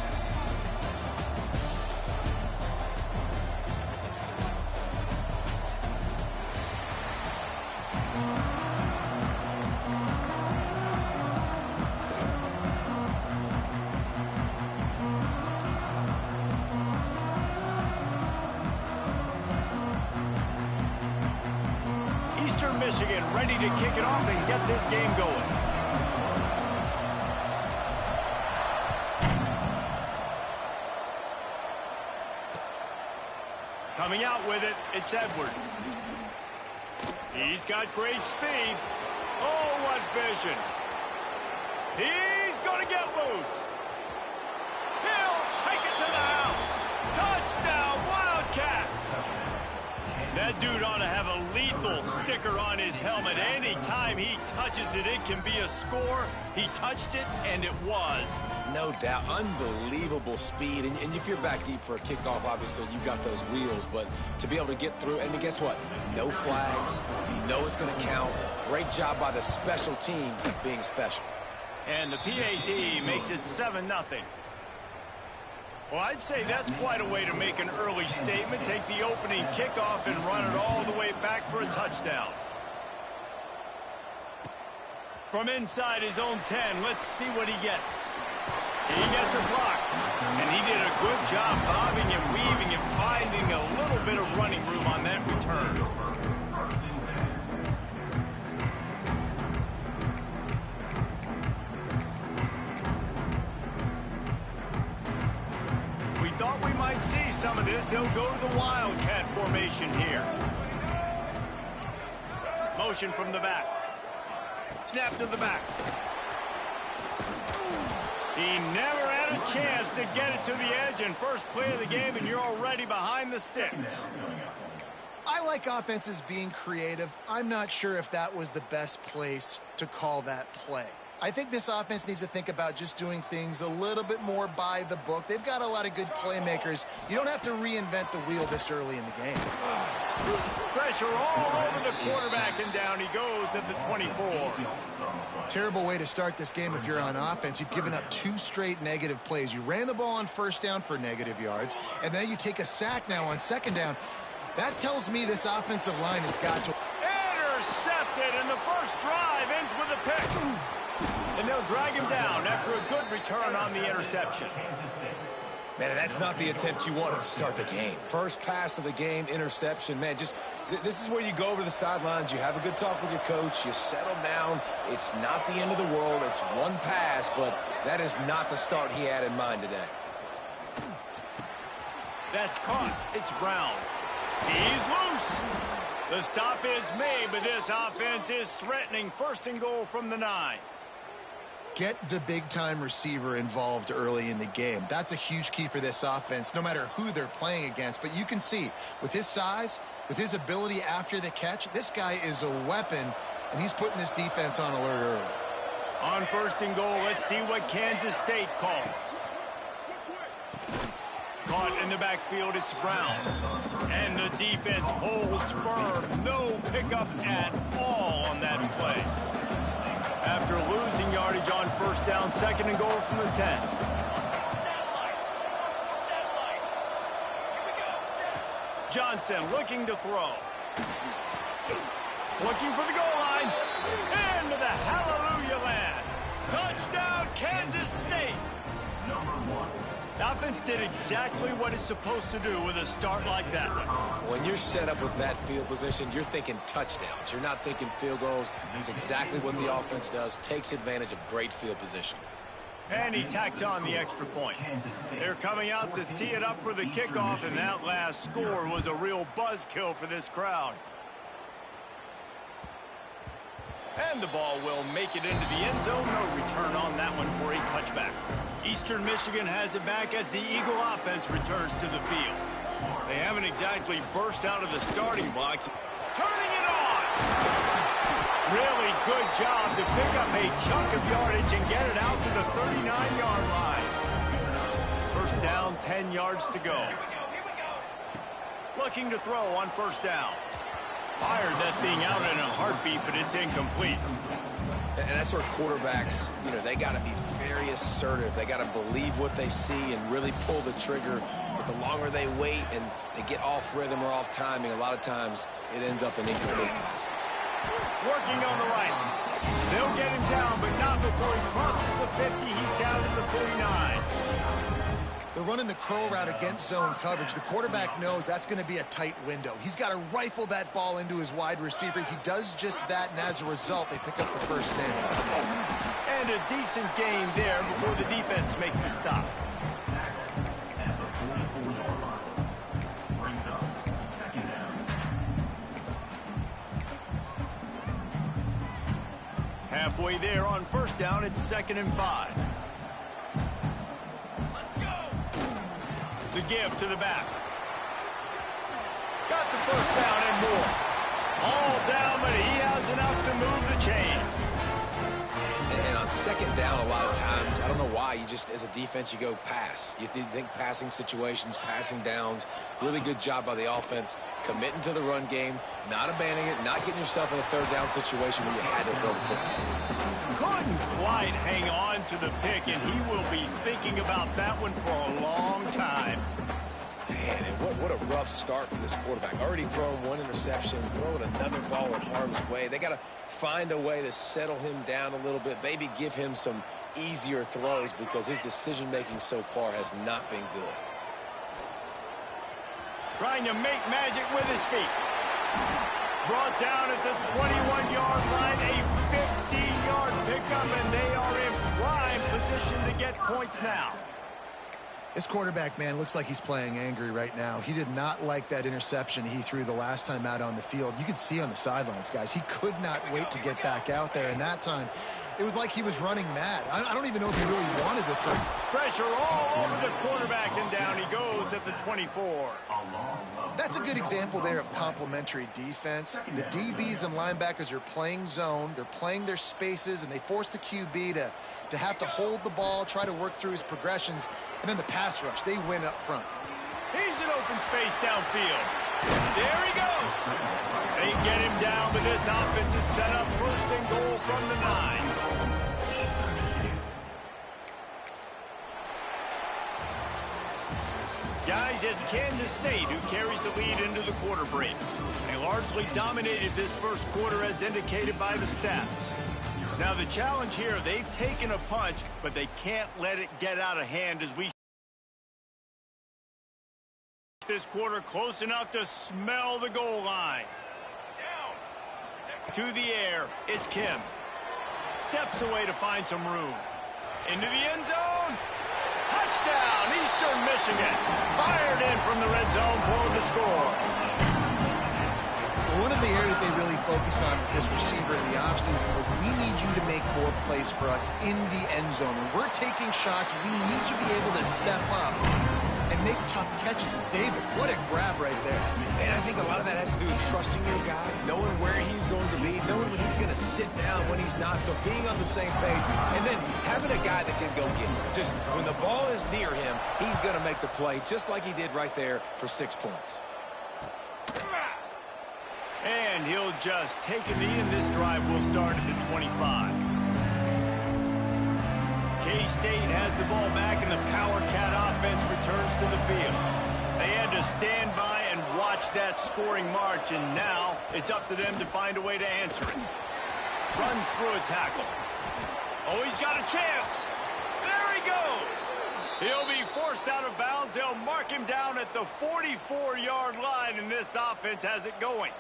Michigan ready to kick it off and get this game going. Coming out with it, it's Edwards. He's got great speed. Oh, what vision. He's going to get loose. He'll take it to the house. Touchdown, Wildcats. That dude ought to have a lethal sticker on his helmet. Anytime he touches it, it can be a score. He touched it, and it was. No doubt. Unbelievable speed. And if you're back deep for a kickoff, obviously you've got those wheels. But to be able to get through, and guess what? No flags. You know it's going to count. Great job by the special teams being special. And the PAT makes it 7-0. Well, I'd say that's quite a way to make an early statement. Take the opening kickoff and run it all the way back for a touchdown. From inside his own 10, let's see what he gets. He gets a block, and he did a good job bobbing and weaving and finding a little bit of running room on that return. Thought we might see some of this. He'll go to the Wildcat formation here. Motion from the back. Snap to the back. He never had a chance to get it to the edge, and first play of the game, and you're already behind the sticks. I like offenses being creative. I'm not sure if that was the best place to call that play. I think this offense needs to think about just doing things a little bit more by the book. They've got a lot of good playmakers. You don't have to reinvent the wheel this early in the game. Pressure all over the quarterback, and down he goes at the 24. Terrible way to start this game if you're on offense. You've given up 2 straight negative plays. You ran the ball on first down for negative yards, and then you take a sack now on second down. That tells me this offensive line has got to... Intercepted, and the first drive ends with a pick. And they'll drag him down after a good return on the interception. Man, that's not the attempt you wanted to start the game. First pass of the game, interception. Man, just this is where you go over the sidelines. You have a good talk with your coach. You settle down. It's not the end of the world. It's one pass, but that is not the start he had in mind today. That's caught. It's Brown. He's loose. The stop is made, but this offense is threatening. First and goal from the 9. Get the big-time receiver involved early in the game. That's a huge key for this offense, no matter who they're playing against. But you can see, with his size, with his ability after the catch, this guy is a weapon, and he's putting this defense on alert early. On first and goal, let's see what Kansas State calls. Caught in the backfield, it's Brown. And the defense holds firm. No pickup at all on that play. After losing yardage on first down, second and goal from the 10. Johnson looking to throw. Looking for the goal line. Into the hallelujah land. Touchdown, Kansas State. The offense did exactly what it's supposed to do with a start like that one. When you're set up with that field position, you're thinking touchdowns. You're not thinking field goals. It's exactly what the offense does. Takes advantage of great field position. And he tacks on the extra point. They're coming out to tee it up for the kickoff, and that last score was a real buzzkill for this crowd. And the ball will make it into the end zone. No return on that one for a touchback. Eastern Michigan has it back as the Eagle offense returns to the field. They haven't exactly burst out of the starting blocks. Turning it on! Really good job to pick up a chunk of yardage and get it out to the 39-yard line. First down, 10 yards to go. Looking to throw on first down. Fired that thing out in a heartbeat, but it's incomplete. And that's where quarterbacks, they got to be very assertive. They got to believe what they see and really pull the trigger. But the longer they wait and they get off rhythm or off timing, a lot of times it ends up in incomplete passes. Working on the right. They'll get him down, but not before he crosses the 50. He's down at the 49. They're running the curl route against zone coverage. The quarterback knows that's going to be a tight window. He's got to rifle that ball into his wide receiver. He does just that, and as a result, they pick up the first down. And a decent gain there before the defense makes the stop. Halfway there on first down, it's 2nd and 5. The give to the back. Got the first down and more. All down, but he has enough to move the chains. And on 2nd down, a lot of times, I don't know why, as a defense, you go pass. You think passing situations, passing downs. Really good job by the offense, committing to the run game, not abandoning it, not getting yourself in a 3rd down situation where you had to throw the football. Couldn't quite hang on to the pick, and he will be thinking about that one for a long time. Man, and what a rough start for this quarterback. Already throwing one interception, throwing another ball in harm's way. They got to find a way to settle him down a little bit, maybe give him some easier throws because his decision-making so far has not been good. Trying to make magic with his feet. Brought down at the 21-yard line, a 15-yard pickup, and they are in prime position to get points now. This quarterback, man, looks like he's playing angry right now. He did not like that interception he threw the last time out on the field. You could see on the sidelines, guys, he could not wait to get back out there. And that time, it was like he was running mad. I don't even know if he really wanted to throw. Pressure all over the quarterback, and down he goes at the 24. That's a good example there of complementary defense. The DBs and linebackers are playing zone. They're playing their spaces, and they force the QB to have to hold the ball, try to work through his progressions, and then the pass rush, they win up front. He's in open space downfield. There he goes. They get him down, but this offense is set up 1st and goal from the 9. Guys, it's Kansas State who carries the lead into the quarter break. They largely dominated this first quarter as indicated by the stats. Now the challenge here, they've taken a punch, but they can't let it get out of hand as we this quarter close enough to smell the goal line. To the air, it's Kim. Steps away to find some room. Into the end zone. Touchdown, Eastern Michigan. Fired in from the red zone for the score. One of the areas they really focused on with this receiver in the offseason was we need you to make more plays for us in the end zone. When we're taking shots, we need you to be able to step up and make tough catches. And David, what a grab right there. And I think a lot of that has to do with trusting your guy, knowing where he's going to be, knowing when he's going to sit down, when he's not. So being on the same page, and then having a guy that can go get him. Just when the ball is near him, he's going to make the play, just like he did right there for 6 points. And he'll just take a knee, and this drive will start at the 25. K-State has the ball back, and the Power Cat offense returns to the field. They had to stand by and watch that scoring march, and now it's up to them to find a way to answer it. Runs through a tackle. Oh, he's got a chance. There he goes. He'll be forced out of bounds. They'll mark him down at the 44-yard line, and this offense has it going.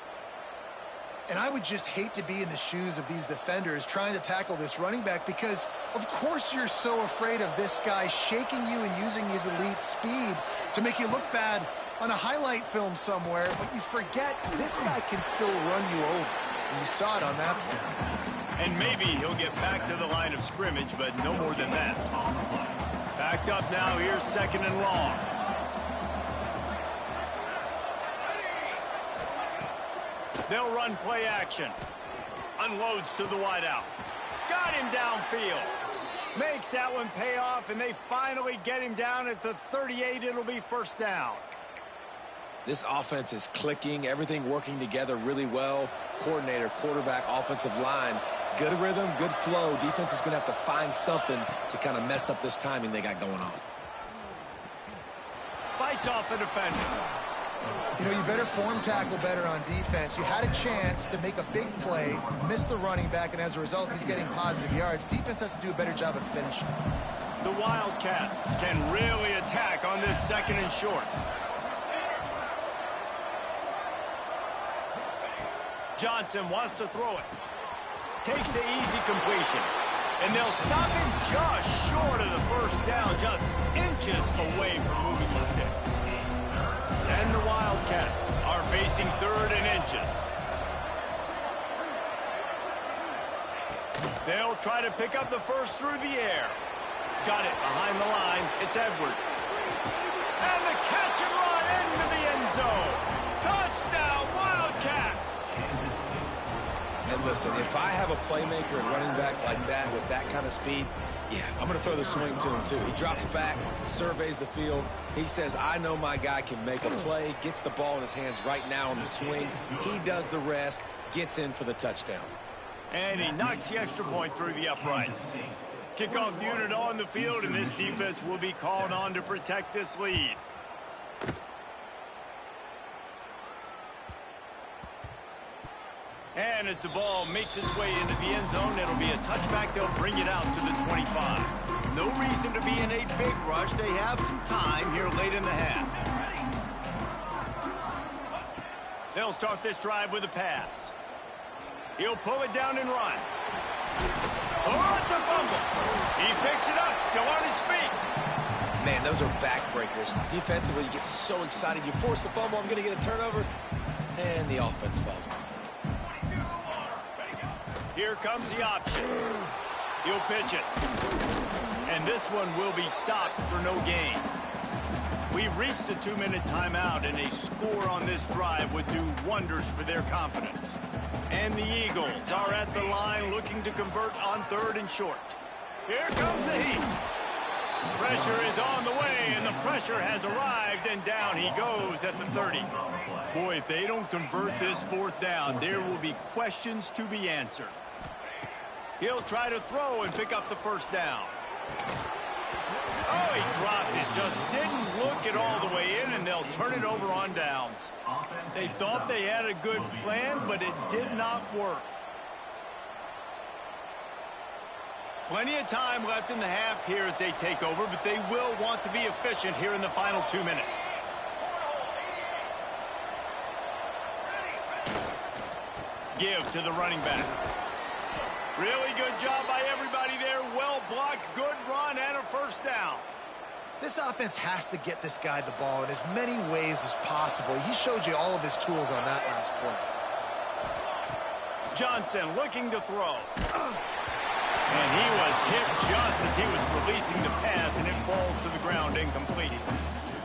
And I would just hate to be in the shoes of these defenders trying to tackle this running back because, of course, you're so afraid of this guy shaking you and using his elite speed to make you look bad on a highlight film somewhere, but you forget this guy can still run you over. And you saw it on that play. And maybe he'll get back to the line of scrimmage, but no more than that. Backed up now, here's 2nd and long. They'll run play action. Unloads to the wideout. Got him downfield. Makes that one pay off, and they finally get him down at the 38. It'll be first down. This offense is clicking, everything working together really well. Coordinator, quarterback, offensive line, good rhythm, good flow. Defense is going to have to find something to kind of mess up this timing they got going on. Fights off a defender. You know, you better form tackle better on defense. You had a chance to make a big play, miss the running back, and as a result, he's getting positive yards. Defense has to do a better job of finishing. The Wildcats can really attack on this second and short. Johnson wants to throw it. Takes the easy completion. And they'll stop him just short of the first down, just inches away from moving the sticks. And the Wildcats are facing third and inches. They'll try to pick up the first through the air. Got it behind the line. It's Edwards. And the catch and run into the end zone. Touchdown, Wildcats! And listen, if I have a playmaker and running back like that with that kind of speed, yeah, I'm going to throw the swing to him too. He drops back, surveys the field. He says, I know my guy can make a play, gets the ball in his hands right now on the swing. He does the rest, gets in for the touchdown. And he knocks the extra point through the uprights. Kickoff unit on the field, and this defense will be called on to protect this lead. And as the ball makes its way into the end zone, it'll be a touchback. They'll bring it out to the 25. No reason to be in a big rush. They have some time here late in the half. They'll start this drive with a pass. He'll pull it down and run. Oh, it's a fumble. He picks it up, still on his feet. Man, those are backbreakers. Defensively, you get so excited. You force the fumble, I'm going to get a turnover, and the offense falls off. Here comes the option. He'll pitch it. And this one will be stopped for no gain. We've reached the 2-minute timeout, and a score on this drive would do wonders for their confidence. And the Eagles are at the line looking to convert on third and short. Here comes the heat. Pressure is on the way, and the pressure has arrived, and down he goes at the 30. Boy, if they don't convert this fourth down, there will be questions to be answered. He'll try to throw and pick up the first down. Oh, he dropped it. Just didn't look it all the way in, and they'll turn it over on downs. They thought they had a good plan, but it did not work. Plenty of time left in the half here as they take over, but they will want to be efficient here in the final 2 minutes. Give to the running back. Really good job by everybody there. Well blocked, good run, and a first down. This offense has to get this guy the ball in as many ways as possible. He showed you all of his tools on that last play. Johnson looking to throw. And he was hit just as he was releasing the pass, and it falls to the ground incomplete.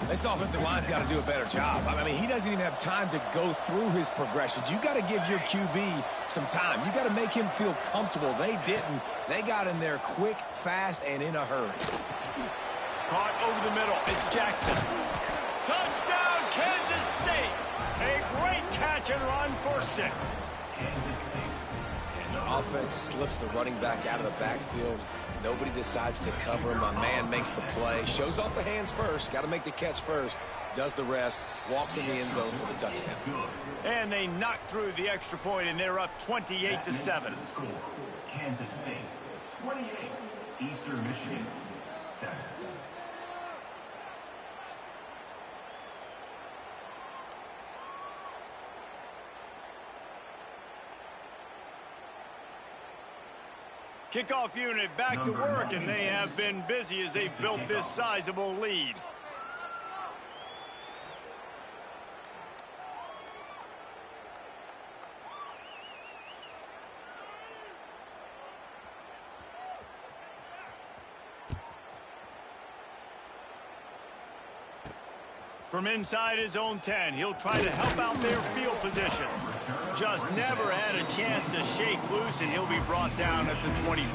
This offensive line's got to do a better job. I mean, he doesn't even have time to go through his progressions. You got to give your QB some time. You got to make him feel comfortable. They didn't. They got in there quick, fast, and in a hurry. Caught over the middle. It's Jackson. Touchdown, Kansas State. A great catch and run for 6. And the offense slips the running back out of the backfield. Nobody decides to cover him. My man makes the play. Shows off the hands first. Got to make the catch first. Does the rest. Walks in the end zone for the touchdown. And they knock through the extra point, and they're up 28-7. Kansas State, 28. Eastern Michigan, 7. Kickoff unit back to work, and they have been busy as they've built this sizable lead. From inside his own 10, he'll try to help out their field position. Just never had a chance to shake loose, and he'll be brought down at the 24.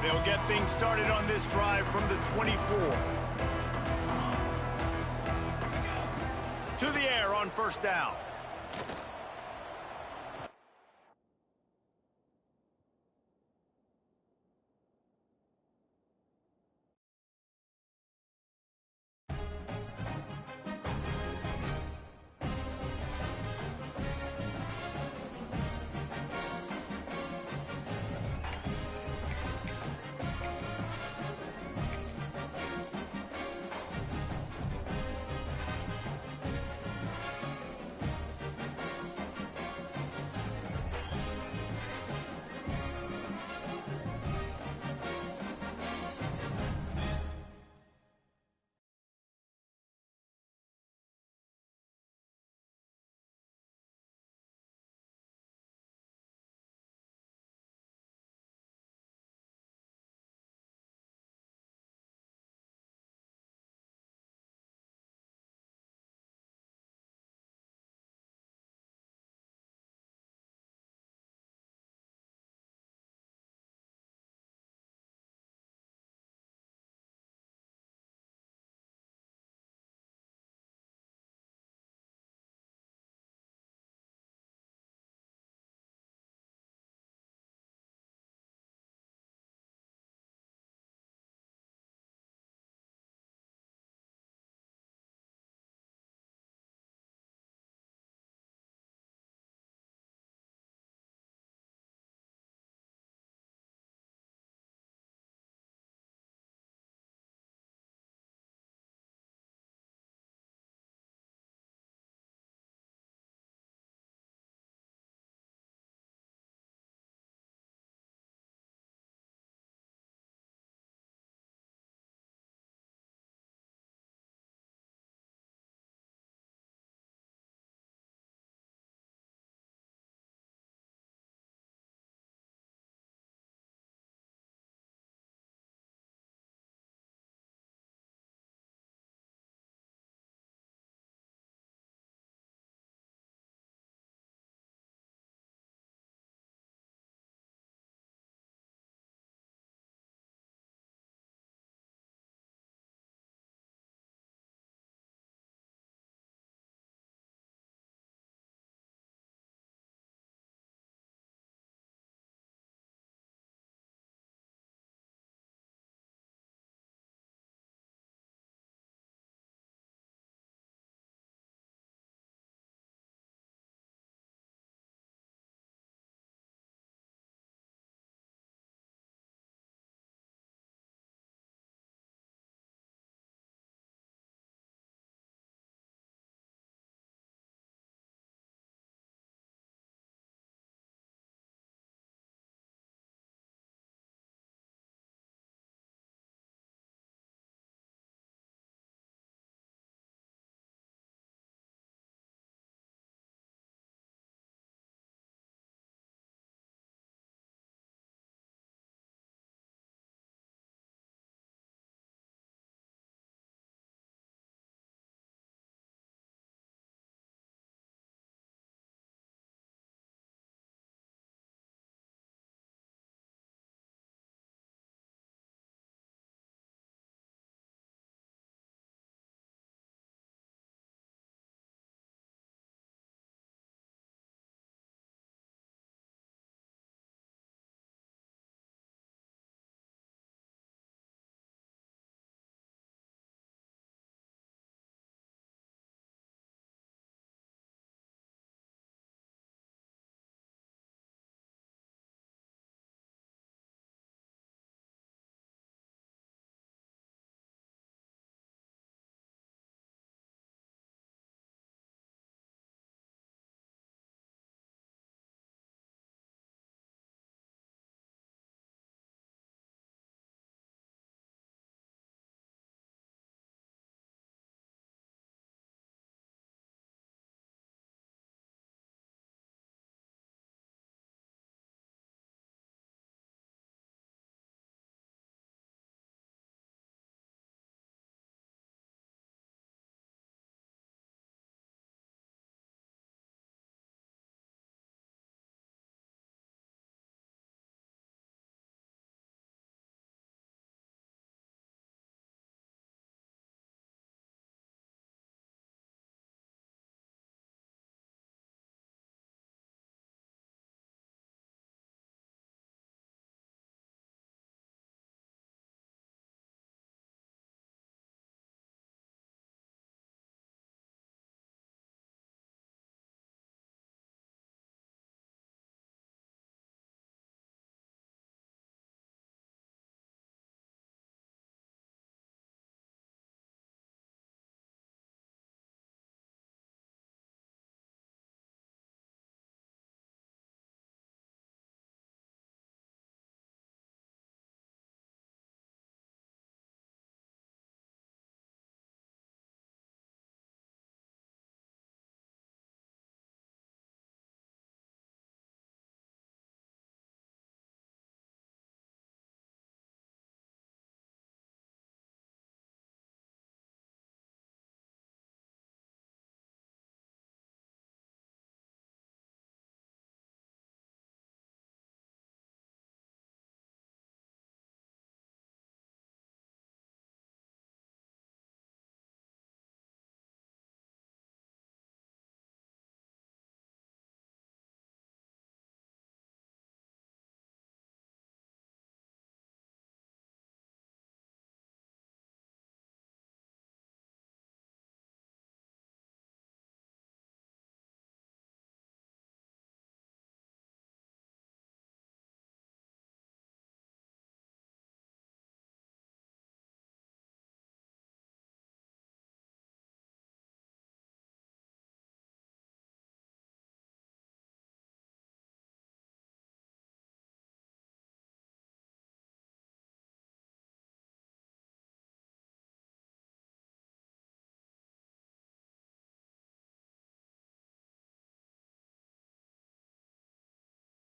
They'll get things started on this drive from the 24. To the air on first down.